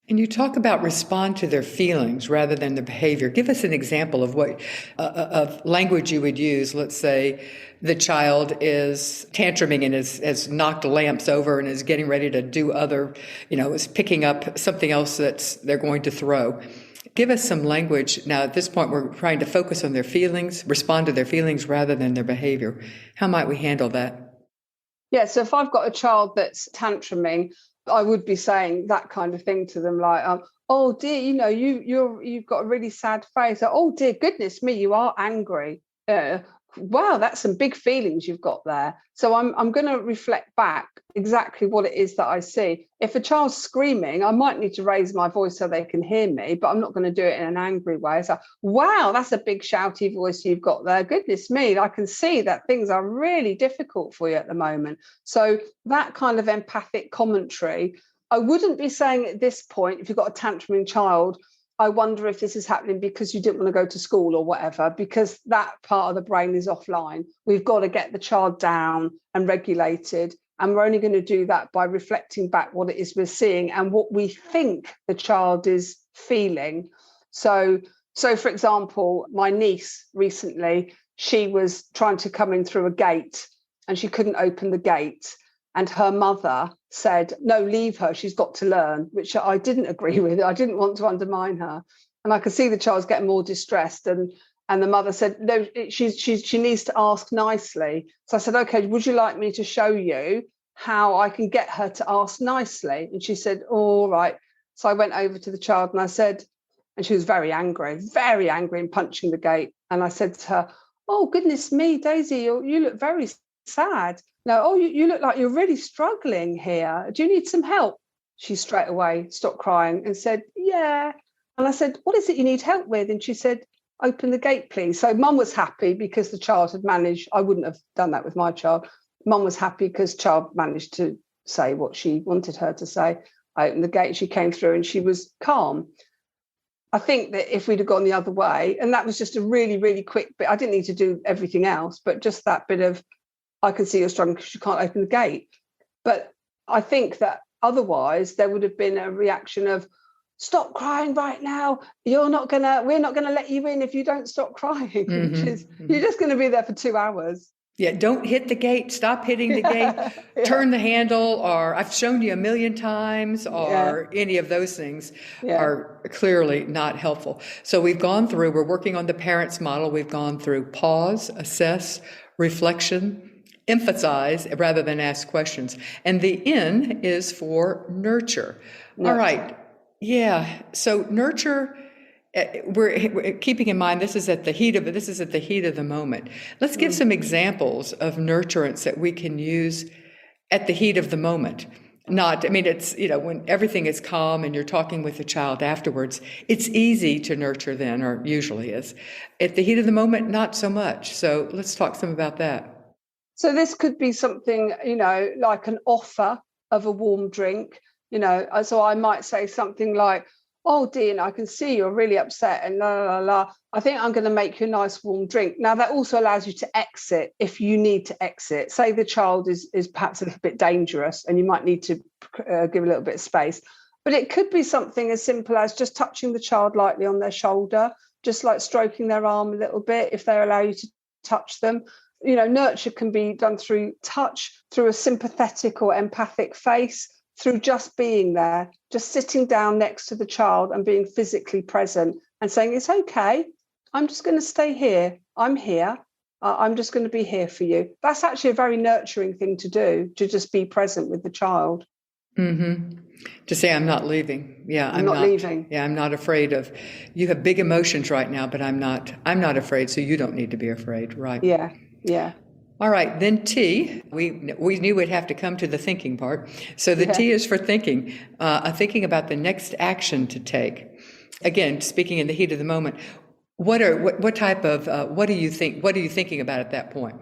And you talk about respond to their feelings rather than their behavior. Give us an example of what of language you would use. Let's say the child is tantruming and has knocked lamps over and is getting ready to do is picking up something else that they're going to throw. Give us some language. Now, at this point, we're trying to focus on their feelings, respond to their feelings rather than their behavior. How might we handle that? Yeah, so if I've got a child that's tantruming, I would be saying that kind of thing to them, like, oh dear, you've got a really sad face. Oh dear, goodness me, you are angry. Wow, that's some big feelings you've got there. So I'm going to reflect back exactly what it is that I see. If a child's screaming, I might need to raise my voice so they can hear me, but I'm not going to do it in an angry way. So, wow, that's a big shouty voice you've got there. Goodness me, I can see that things are really difficult for you at the moment. So that kind of empathic commentary, I wouldn't be saying at this point, if you've got a tantruming child, I wonder if this is happening because you didn't want to go to school or whatever, because that part of the brain is offline. We've got to get the child down and regulated. And we're only going to do that by reflecting back what it is we're seeing and what we think the child is feeling. So for example, my niece recently, she was trying to come in through a gate and she couldn't open the gate. And her mother said, no, leave her, she's got to learn, which I didn't agree with. I didn't want to undermine her. And I could see the child's getting more distressed. And the mother said, no, she needs to ask nicely. So I said, okay, would you like me to show you how I can get her to ask nicely? And she said, all right. So I went over to the child and I said, and she was very angry and punching the gate. And I said to her, oh, goodness me, Daisy, you look very sad. No, oh, you look like you're really struggling here. Do you need some help? She straight away stopped crying and said, yeah. And I said, what is it you need help with? And she said, open the gate, please. So mum was happy because the child had managed. I wouldn't have done that with my child. Mum was happy because child managed to say what she wanted her to say. I opened the gate, she came through and she was calm. I think that if we'd have gone the other way, and that was just a really, really quick bit, I didn't need to do everything else, but just that bit of, I can see you're struggling because you can't open the gate. But I think that otherwise there would have been a reaction of, stop crying right now. We're not gonna let you in if you don't stop crying, which is, you're just going to be there for 2 hours. Yeah, don't hit the gate, stop hitting the gate, turn the handle, or I've shown you a million times, or any of those things are clearly not helpful. So we're working on the parents model. We've gone through pause, assess, reflection, emphasize rather than ask questions. And the N is for nurture. All right. Yeah. So nurture. We're keeping in mind this is at the heat of the moment. Let's give some examples of nurturance that we can use at the heat of the moment. It's, when everything is calm and you're talking with the child afterwards, it's easy to nurture then, or usually is. At the heat of the moment, not so much. So let's talk some about that. So this could be something, like an offer of a warm drink, so I might say something like, oh, Dean, I can see you're really upset and la, la, la. I think I'm going to make you a nice warm drink. Now, that also allows you to exit if you need to exit. Say the child is perhaps a little bit dangerous and you might need to give a little bit of space. But it could be something as simple as just touching the child lightly on their shoulder, just like stroking their arm a little bit if they allow you to touch them. Nurture can be done through touch, through a sympathetic or empathic face, through just being there, just sitting down next to the child and being physically present and saying, it's okay, I'm just going to stay here. I'm here. I'm just going to be here for you. That's actually a very nurturing thing to do, to just be present with the child. Mm-hmm. To say, I'm not leaving. Yeah, I'm not leaving. Yeah, I'm not afraid of, you have big emotions right now, but I'm not afraid, so you don't need to be afraid, right? Yeah. All right, then T, we knew we'd have to come to the thinking part. So the T is for thinking, thinking about the next action to take. Again, speaking in the heat of the moment, what are you thinking about at that point?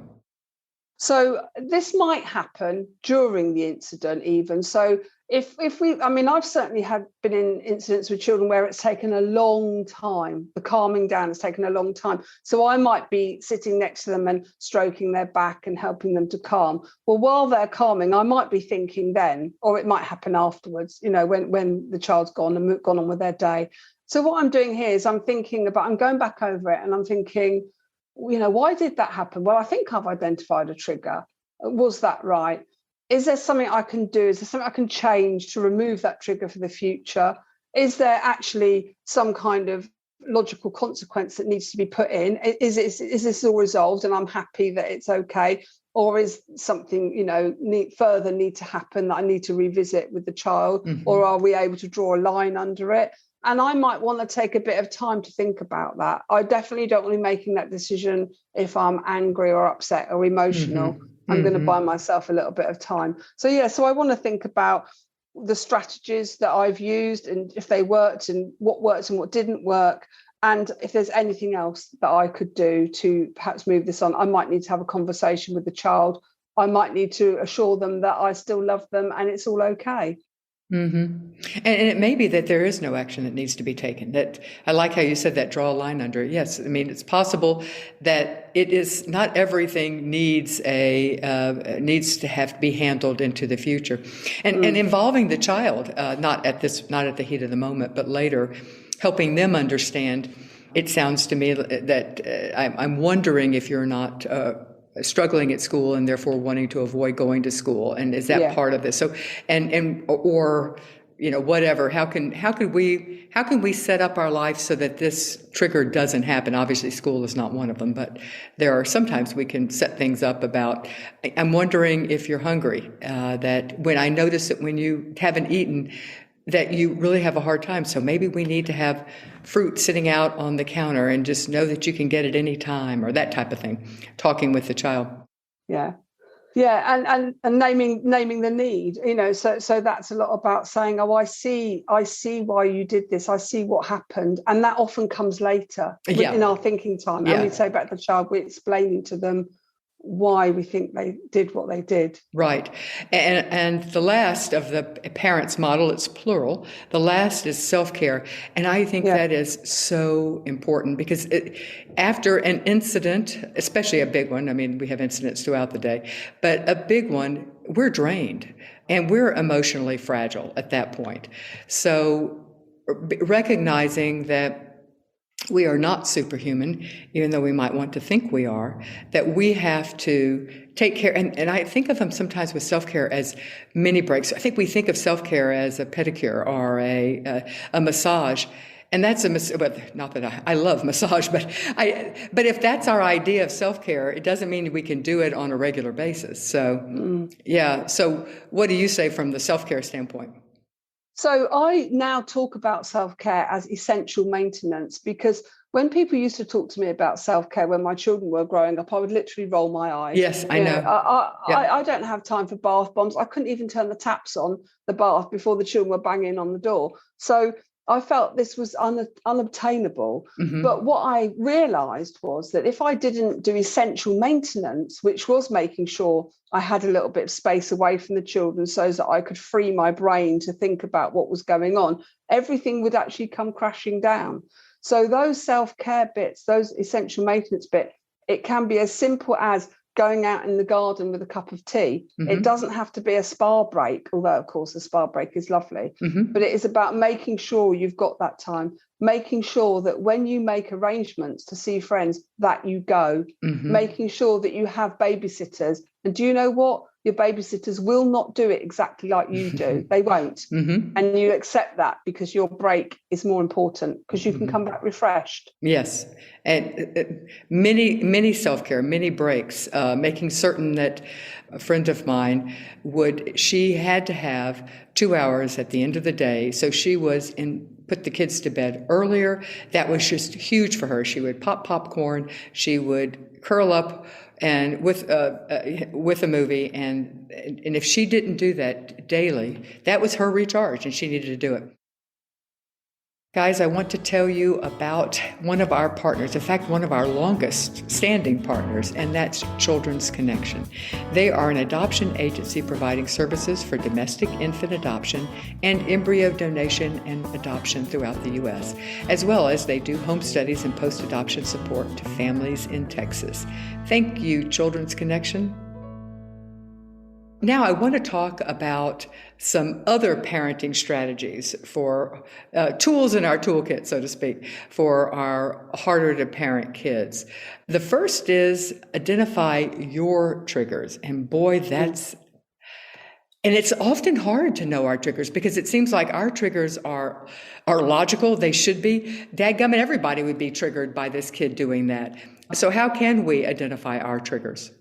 So this might happen during the incident even. So I've certainly been in incidents with children where it's taken a long time. The calming down has taken a long time. So I might be sitting next to them and stroking their back and helping them to calm. Well, while they're calming, I might be thinking then, or it might happen afterwards, when the child's gone on with their day. So what I'm doing here is I'm going back over it and I'm thinking, why did that happen? Well, I think I've identified a trigger. Was that right? Is there something I can do? Is there something I can change to remove that trigger for the future? Is there actually some kind of logical consequence that needs to be put in? Is this all resolved and I'm happy that it's okay? Or is something, need to happen that I need to revisit with the child? Mm-hmm. Or are we able to draw a line under it? And I might want to take a bit of time to think about that. I definitely don't want to be making that decision if I'm angry or upset or emotional. Mm-hmm. I'm going to buy myself a little bit of time. So I want to think about the strategies that I've used and if they worked and what didn't work. And if there's anything else that I could do to perhaps move this on, I might need to have a conversation with the child. I might need to assure them that I still love them and it's all okay. Mm-hmm. And it may be that there is no action that needs to be taken. That I like how you said that, draw a line under it. Yes, it's possible that it is not everything needs to have to be handled into the future, and involving the child, not at the heat of the moment, but later, helping them understand. It sounds to me that I'm wondering if you're not struggling at school and therefore wanting to avoid going to school, and is that part of this? So or whatever, how can we set up our life so that this trigger doesn't happen? Obviously school is not one of them, but there are sometimes we can set things up about, I'm wondering if you're hungry, that when I notice that when you haven't eaten that you really have a hard time, so maybe we need to have fruit sitting out on the counter and just know that you can get it any time, or that type of thing, talking with the child. Yeah, and naming the need, so that's a lot about saying, oh, I see why you did this, I see what happened, and that often comes later in our thinking time. And we say back to the child, we're explaining to them why we think they did what they did. Right. And the last of the parents model, it's plural. The last is self-care. And I think that is so important because after an incident, especially a big one, I mean, we have incidents throughout the day, but a big one, we're drained and we're emotionally fragile at that point. So recognizing that we are not superhuman, even though we might want to think we are, that we have to take care. And I think of them sometimes with self-care as mini breaks. I think we think of self-care as a pedicure or a massage. And that's not that I love massage, but if that's our idea of self-care, it doesn't mean we can do it on a regular basis. So, So what do you say from the self-care standpoint? So I now talk about self-care as essential maintenance, because when people used to talk to me about self-care when my children were growing up, I would literally roll my eyes. Yes, I know. I don't have time for bath bombs. I couldn't even turn the taps on the bath before the children were banging on the door. So I felt this was unobtainable. Mm-hmm. But what I realised was that if I didn't do essential maintenance, which was making sure I had a little bit of space away from the children so that I could free my brain to think about what was going on, everything would actually come crashing down. So those self-care bits, those essential maintenance bits, it can be as simple as going out in the garden with a cup of tea. Mm-hmm. It doesn't have to be a spa break, although, of course, a spa break is lovely. Mm-hmm. But it is about making sure you've got that time, making sure that when you make arrangements to see friends, that you go, making sure that you have babysitters. And do you know what? Your babysitters will not do it exactly like you do. They won't. And you accept that because your break is more important because you can come back refreshed. Yes. And many self-care, many breaks, making certain that a friend of mine she had to have 2 hours at the end of the day. So she put the kids to bed earlier. That was just huge for her. She would pop popcorn. She would curl up and with a movie, and if she didn't do that daily, that was her recharge, and she needed to do it. Guys, I want to tell you about one of our partners, in fact, one of our longest standing partners, and that's Children's Connection. They are an adoption agency providing services for domestic infant adoption and embryo donation and adoption throughout the U.S., as well as they do home studies and post-adoption support to families in Texas. Thank you, Children's Connection. Now I want to talk about some other parenting strategies for tools in our toolkit, so to speak, for our harder to parent kids. The first is identify your triggers. And boy, and it's often hard to know our triggers because it seems like our triggers are logical. They should be. Dadgummit, everybody would be triggered by this kid doing that. So how can we identify our triggers?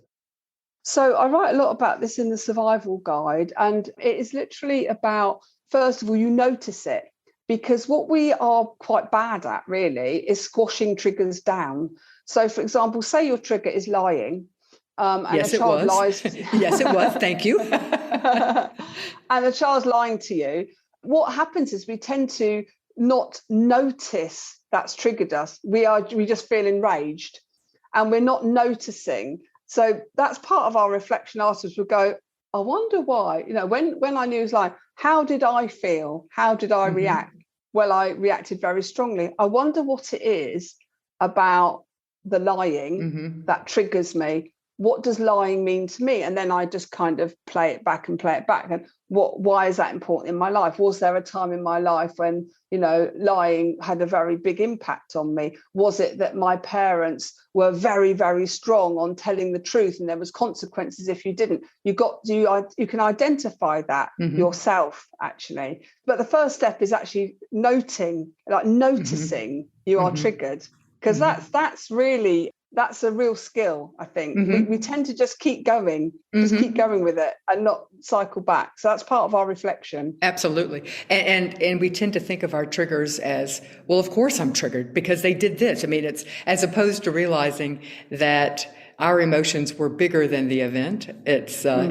So I write a lot about this in the survival guide, and it is literally about, first of all, you notice it, because what we are quite bad at really is squashing triggers down. So for example, say your trigger is lying. And yes, a child lies. Yes, it was. Thank you. And the child's lying to you. What happens is we tend to not notice that's triggered us. We just feel enraged and we're not noticing. So that's part of our reflection afterwards. We'll go, I wonder why, when I knew it was like, how did I feel? How did I react? Well, I reacted very strongly. I wonder what it is about the lying that triggers me. What does lying mean to me? And then I just kind of play it back. And why is that important in my life? Was there a time in my life when, lying had a very big impact on me? Was it that my parents were very, very strong on telling the truth and there was consequences if you didn't? You can identify that yourself, actually. But the first step is actually noticing you are triggered, because that's a real skill, I think. We tend to just keep going with it and not cycle back. So that's part of our reflection. Absolutely. And we tend to think of our triggers as, well, of course I'm triggered because they did this. I mean, it's as opposed to realizing that our emotions were bigger than the event. It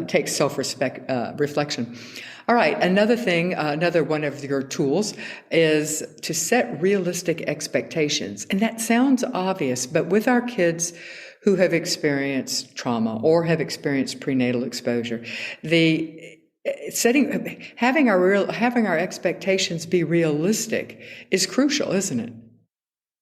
takes reflection. All right, another one of your tools is to set realistic expectations. And that sounds obvious, but with our kids who have experienced trauma or have experienced prenatal exposure. Having our expectations be realistic is crucial, isn't it?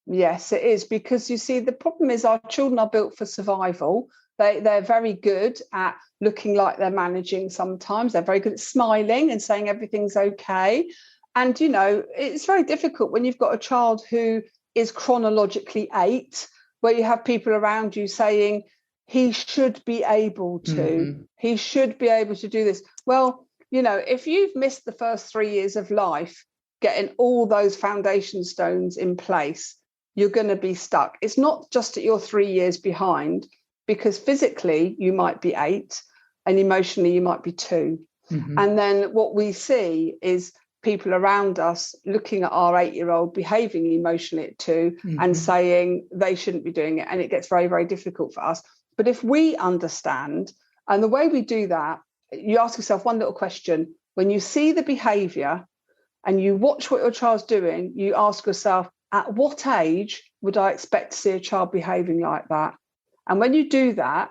Yes, it is, because you see, the problem is our children are built for survival. They're very good at looking like they're managing sometimes. They're very good at smiling and saying everything's okay. And, it's very difficult when you've got a child who is chronologically 8, where you have people around you saying, he should be able to, he should be able to do this. Well, if you've missed the first 3 years of life, getting all those foundation stones in place, you're going to be stuck. It's not just that you're 3 years behind, because physically you might be 8 and emotionally you might be 2. And then what we see is people around us looking at our 8-year-old behaving emotionally at 2 and saying they shouldn't be doing it. And it gets very, very difficult for us. But if we understand, and the way we do that, you ask yourself one little question. When you see the behavior and you watch what your child's doing, you ask yourself, at what age would I expect to see a child behaving like that? And when you do that,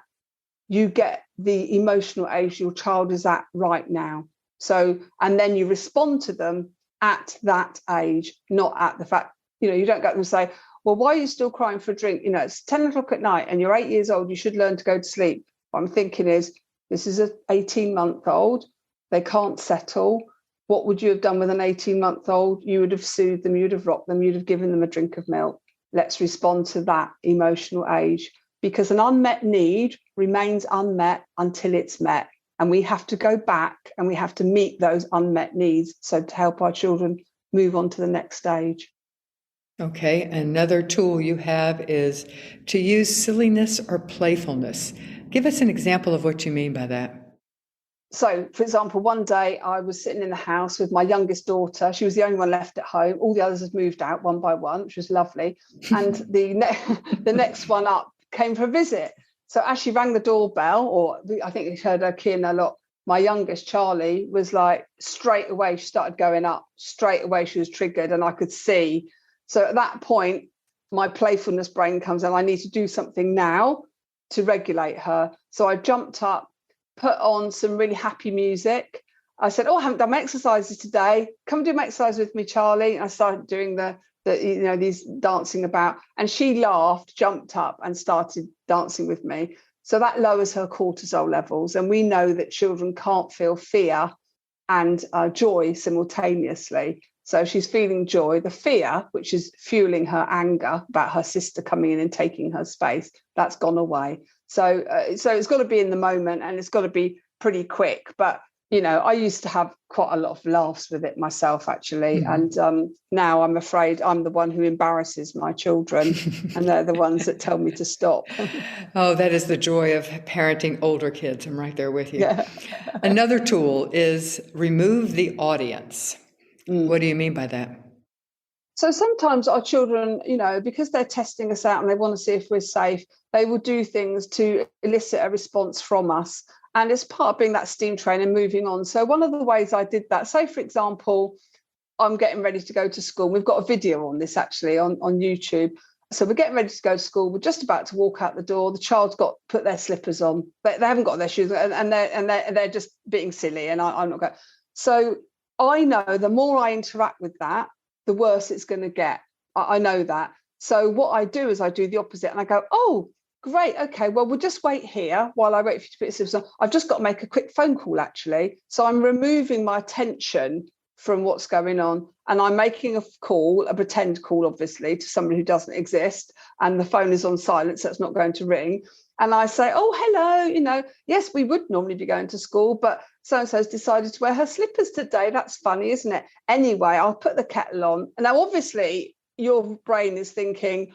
you get the emotional age your child is at right now. So, and then you respond to them at that age, not at the fact, you don't go and say, well, why are you still crying for a drink? It's 10 o'clock at night and you're 8 years old, you should learn to go to sleep. What I'm thinking is, this is an 18-month-old. They can't settle. What would you have done with an 18-month-old? You would have soothed them, you'd have rocked them, you'd have given them a drink of milk. Let's respond to that emotional age, because an unmet need remains unmet until it's met. And we have to go back and we have to meet those unmet needs, so to help our children move on to the next stage. Okay, another tool you have is to use silliness or playfulness. Give us an example of what you mean by that. So, for example, one day I was sitting in the house with my youngest daughter. She was the only one left at home. All the others had moved out one by one, which was lovely. And the next one up came for a visit. So as she rang the doorbell, or I think we heard her keying a lot, my youngest, Charlie, was like, straight away, she started going up. Straight away, she was triggered, and I could see. So at that point, my playfulness brain comes in. I need to do something now to regulate her. So I jumped up, put on some really happy music. I said, I haven't done my exercises today. Come do my exercise with me, Charlie. And I started doing these dancing about. And she laughed, jumped up and started dancing with me. So that lowers her cortisol levels. And we know that children can't feel fear and joy simultaneously. So she's feeling joy. The fear, which is fueling her anger about her sister coming in and taking her space, that's gone away. So it's got to be in the moment, and it's got to be pretty quick. But, I used to have quite a lot of laughs with it myself, actually. And now I'm afraid I'm the one who embarrasses my children, and they're the ones that tell me to stop. Oh, that is the joy of parenting older kids. I'm right there with you. Yeah. Another tool is remove the audience. What do you mean by that? So sometimes our children, because they're testing us out and they want to see if we're safe, they will do things to elicit a response from us. And it's part of being that steam train and moving on. So one of the ways I did that, say, for example, I'm getting ready to go to school. We've got a video on this actually on YouTube. So we're getting ready to go to school. We're just about to walk out the door. The child's got put their slippers on. They haven't got their shoes, and they're just being silly. And I'm not going. So I know the more I interact with that, the worse it's going to get. I know that. So what I do is I do the opposite, and I go, oh, great. Okay, well, we'll just wait here while I wait for you to put your slippers on. I've just got to make a quick phone call, actually. So I'm removing my attention from what's going on, and I'm making a call, a pretend call, obviously, to somebody who doesn't exist, and the phone is on silent, so it's not going to ring. And I say, oh, hello, yes, we would normally be going to school, but so-and-so's decided to wear her slippers today. That's funny, isn't it? Anyway, I'll put the kettle on. And now, obviously, your brain is thinking,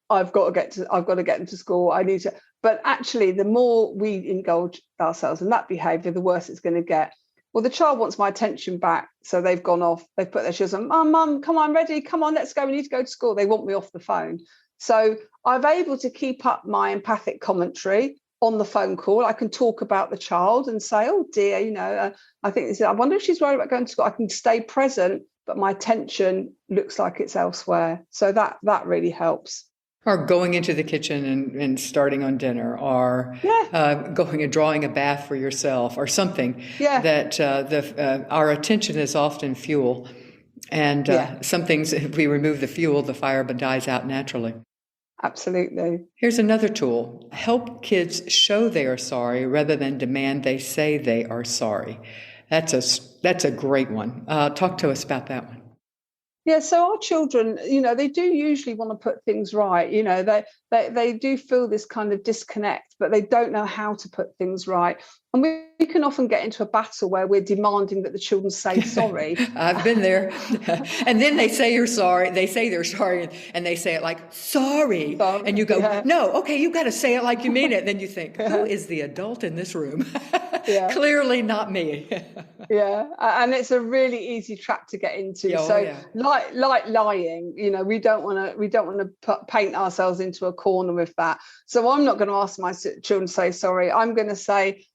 I've got to get them to school. I need to. But actually, the more we indulge ourselves in that behaviour, the worse it's going to get. Well, the child wants my attention back. So they've gone off. They've put their shoes on. Mum, come on, ready. Come on, let's go. We need to go to school. They want me off the phone. So I'm able to keep up my empathic commentary on the phone call. I can talk about the child and say, oh, dear, I wonder if she's worried about going to school. I can stay present, but my attention looks like it's elsewhere. So that really helps. Or going into the kitchen and starting on dinner, or Yeah, going and drawing a bath for yourself, or something yeah, that our attention is often fuel. And yeah, some things, if we remove the fuel, the fire dies out naturally. absolutely. Here's another tool. Help kids show they are sorry rather than demand they say they are sorry. That's a great one. Talk to us about that one. Yeah, so our children, they do usually want to put things right. They do feel this kind of disconnect, but they don't know how to put things right. And we can often get into a battle where we're demanding that the children say sorry. I've been there. And then they say you're sorry. They say they're sorry, and they say it like, sorry. So, And you go, yeah, no, okay, you got to say it like you mean it. Then you think, who yeah, is the adult in this room? yeah. Clearly not me. Yeah, and it's a really easy trap to get into. Oh, So, yeah. like lying, we don't want to paint ourselves into a corner with that. So I'm not going to ask my children to say sorry. I'm going to say,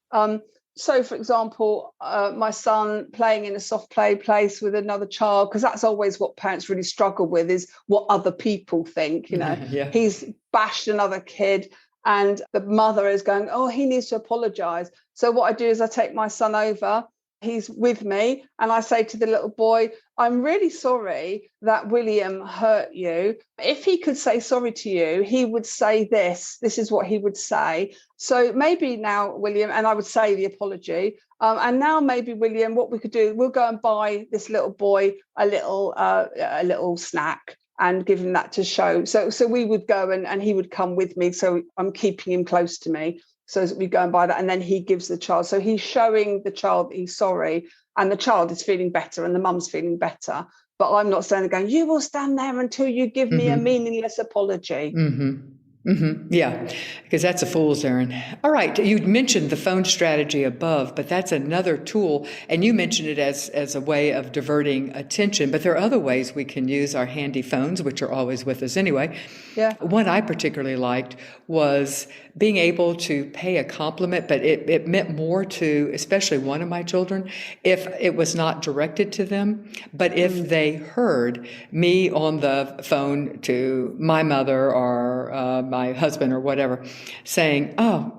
so for example, my son playing in a soft play place with another child, because that's always what parents really struggle with, is what other people think. Yeah. He's bashed another kid, and the mother is going, oh, he needs to apologize. So what I do is I take my son over. He's with me, and I say to the little boy, I'm really sorry that William hurt you. If he could say sorry to you, he would say this. This is what he would say. So maybe now, William, and I would say the apology. And now maybe, William, what we could do, we'll go and buy this little boy a little snack and give him that to show. So we would go, and he would come with me. So I'm keeping him close to me. So we go and buy that, and then he gives the child. So he's showing the child that he's sorry, and the child is feeling better, and the mum's feeling better. But I'm not standing there going, you will stand there until you give me a meaningless apology. Mm-hmm. Mm-hmm. Yeah, because that's a fool's errand. All right, you mentioned the phone strategy above, but that's another tool, and you mentioned it as a way of diverting attention, but there are other ways we can use our handy phones, which are always with us anyway. Yeah. One I particularly liked was being able to pay a compliment, but it meant more to, especially one of my children, if it was not directed to them, but if they heard me on the phone to my mother or my husband or whatever, saying, oh,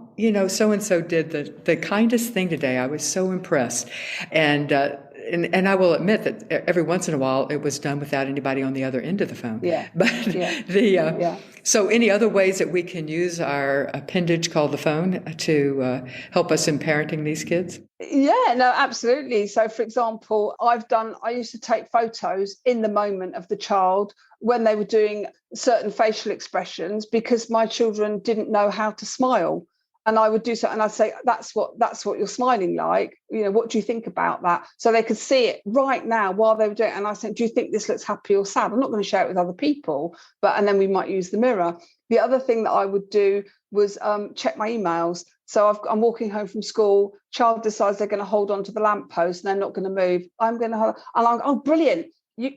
so-and-so did the kindest thing today. I was so impressed. And I will admit that every once in a while it was done without anybody on the other end of the phone. Yeah. But Yeah. So any other ways that we can use our appendage called the phone to help us in parenting these kids? Yeah, no, absolutely. So, for example, I used to take photos in the moment of the child when they were doing certain facial expressions, because my children didn't know how to smile. And I would do so, and I'd say, that's what you're smiling like. What do you think about that? So they could see it right now while they were doing it. And I said, do you think this looks happy or sad? I'm not going to share it with other people, and then we might use the mirror. The other thing that I would do was check my emails. So I'm walking home from school, child decides they're going to hold on to the lamppost and they're not going to move. I'm going to hold, and I'm, oh, brilliant.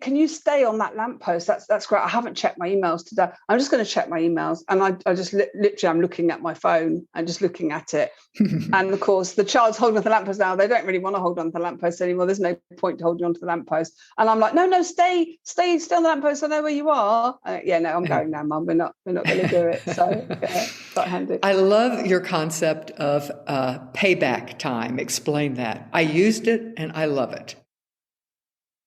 Can you stay on that lamppost? That's great. I haven't checked my emails today. I'm just going to check my emails. And I just literally, I'm looking at my phone and just looking at it. And of course, the child's holding on to the lamppost now. They don't really want to hold on to the lamppost anymore. There's no point to holding on to the lamppost. And I'm like, no, stay on the lamppost. I know where you are. I'm going now, Mum. We're not going to do it. So yeah, quite handy. I love your concept of payback time. Explain that. I used it and I love it.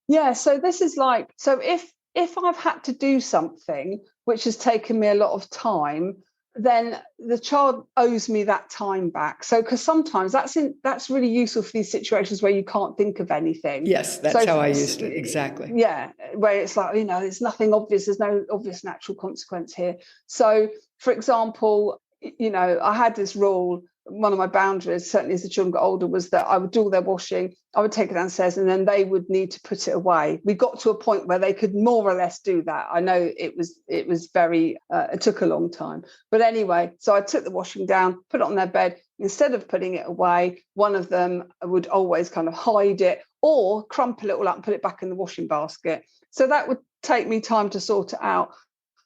Yeah, so this is like, so if I've had to do something which has taken me a lot of time, then the child owes me that time back. So because sometimes that's really useful for these situations where you can't think of anything. Yes, that's how I used it. Exactly. Yeah, where it's like, there's nothing obvious, there's no obvious natural consequence here. So for example, I had this rule. One of my boundaries, certainly as the children got older, was that I would do all their washing, I would take it downstairs, and then they would need to put it away. We got to a point where they could more or less do that. I know it was very, it took a long time. But anyway, so I took the washing down, put it on their bed. Instead of putting it away, one of them would always kind of hide it or crumple it all up and put it back in the washing basket. So that would take me time to sort it out.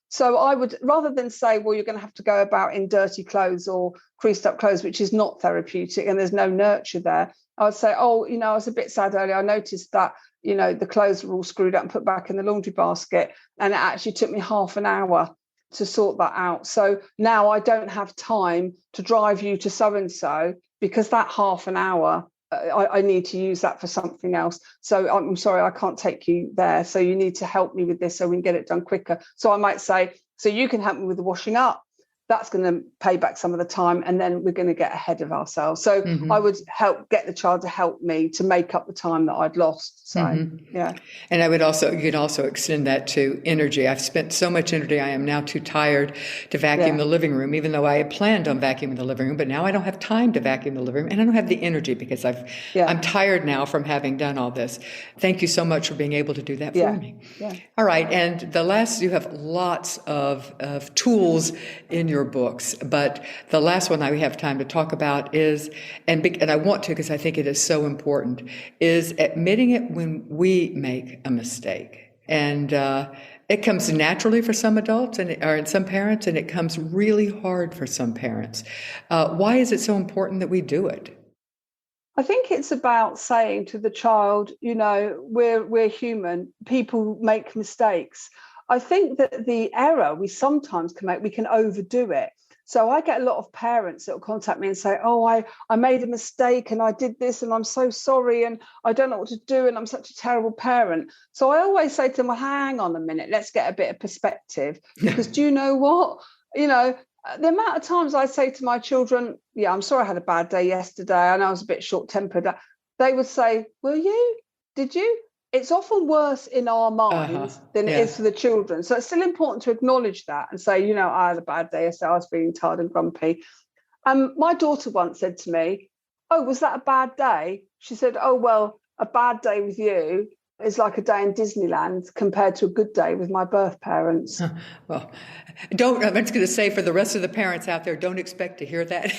So I would, rather than say, well, you're going to have to go about in dirty clothes or creased up clothes, which is not therapeutic and there's no nurture there, I would say, oh, I was a bit sad earlier. I noticed that, the clothes were all screwed up and put back in the laundry basket. And it actually took me half an hour to sort that out. So now I don't have time to drive you to so-and-so because that half an hour, I need to use that for something else. So I'm sorry, I can't take you there. So you need to help me with this so we can get it done quicker. So I might say, so you can help me with the washing up. That's going to pay back some of the time, and then we're going to get ahead of ourselves. So I would get the child to help me to make up the time that I'd lost. So yeah. And you could also extend that to energy. I've spent so much energy. I am now too tired to vacuum the living room, even though I had planned on vacuuming the living room. But now I don't have time to vacuum the living room, and I don't have the energy because I'm tired now from having done all this. Thank you so much for being able to do that for me. Yeah. All right, and you have lots of tools in your books, but the last one we have time to talk about is, and I want to because I think it is so important, is admitting it when we make a mistake. And it comes naturally for some adults or some parents, and it comes really hard for some parents. Why is it so important that we do it? I think it's about saying to the child, we're human. People make mistakes. I think that the error we sometimes can make, we can overdo it. So I get a lot of parents that will contact me and say, oh, I made a mistake and I did this and I'm so sorry and I don't know what to do and I'm such a terrible parent. So I always say to them, well, hang on a minute, let's get a bit of perspective. Because do you know what? The amount of times I say to my children, yeah, I'm sorry I had a bad day yesterday. I know I was a bit short-tempered. They would say, were you? Did you? It's often worse in our minds than it is for the children. So it's still important to acknowledge that and say, I had a bad day yesterday. I was feeling tired and grumpy. My daughter once said to me, oh, was that a bad day? She said, oh, well, a bad day with you is like a day in Disneyland compared to a good day with my birth parents. Well, I'm just going to say for the rest of the parents out there, don't expect to hear that.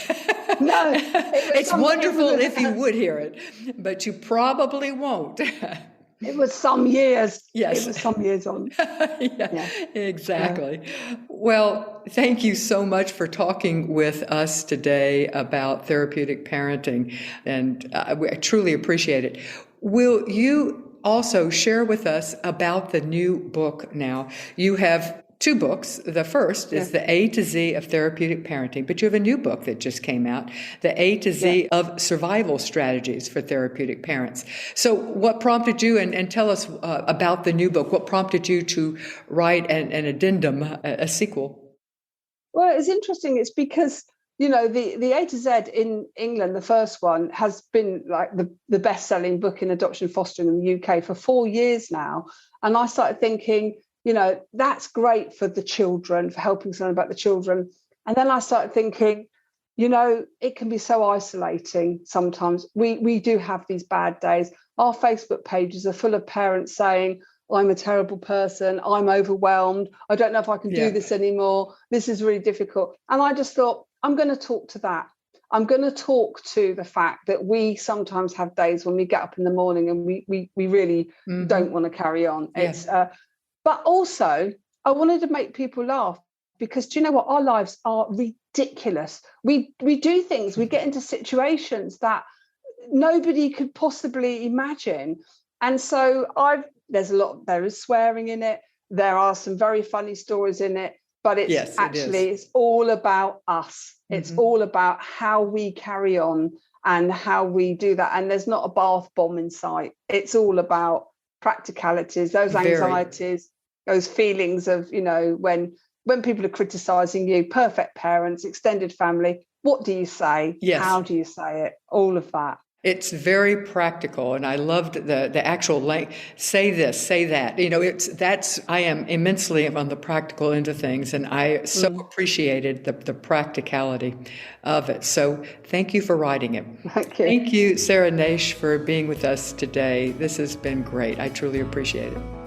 No. It's wonderful if you would hear it, but you probably won't. It was some years. Yes. It was some years on. Yeah, exactly. Yeah. Well, thank you so much for talking with us today about therapeutic parenting, and I truly appreciate it. Will you also share with us about the new book now? You have two books. The first is the A-Z of Therapeutic Parenting, but you have a new book that just came out, the A-Z of Survival Strategies for Therapeutic Parents. So what prompted you, and tell us about the new book, what prompted you to write an addendum, a sequel? Well, it's interesting. It's because, the A to Z in England, the first one, has been like the best-selling book in adoption fostering in the UK for 4 years now. And I started thinking, that's great for the children, for helping someone about the children. And then I started thinking, it can be so isolating sometimes. We do have these bad days. Our Facebook pages are full of parents saying, I'm a terrible person, I'm overwhelmed, I don't know if I can do this anymore, this is really difficult. And I just thought, I'm going to talk to that. I'm going to talk to the fact that we sometimes have days when we get up in the morning and we really don't want to carry on. Yeah. But also, I wanted to make people laugh because, do you know what? Our lives are ridiculous. We do things, we get into situations that nobody could possibly imagine. And so there is swearing in it. There are some very funny stories in it, but it's all about us. It's all about how we carry on and how we do that. And there's not a bath bomb in sight. It's all about practicalities, those anxieties, those feelings of, when people are criticizing you, perfect parents, extended family, what do you say? Yes. How do you say it? All of that. It's very practical, and I loved the actual say this, say that. I am immensely on the practical end of things, and I so appreciated the practicality of it. So thank you for writing it. Thank you. Thank you, Sarah Naish, for being with us today. This has been great. I truly appreciate it.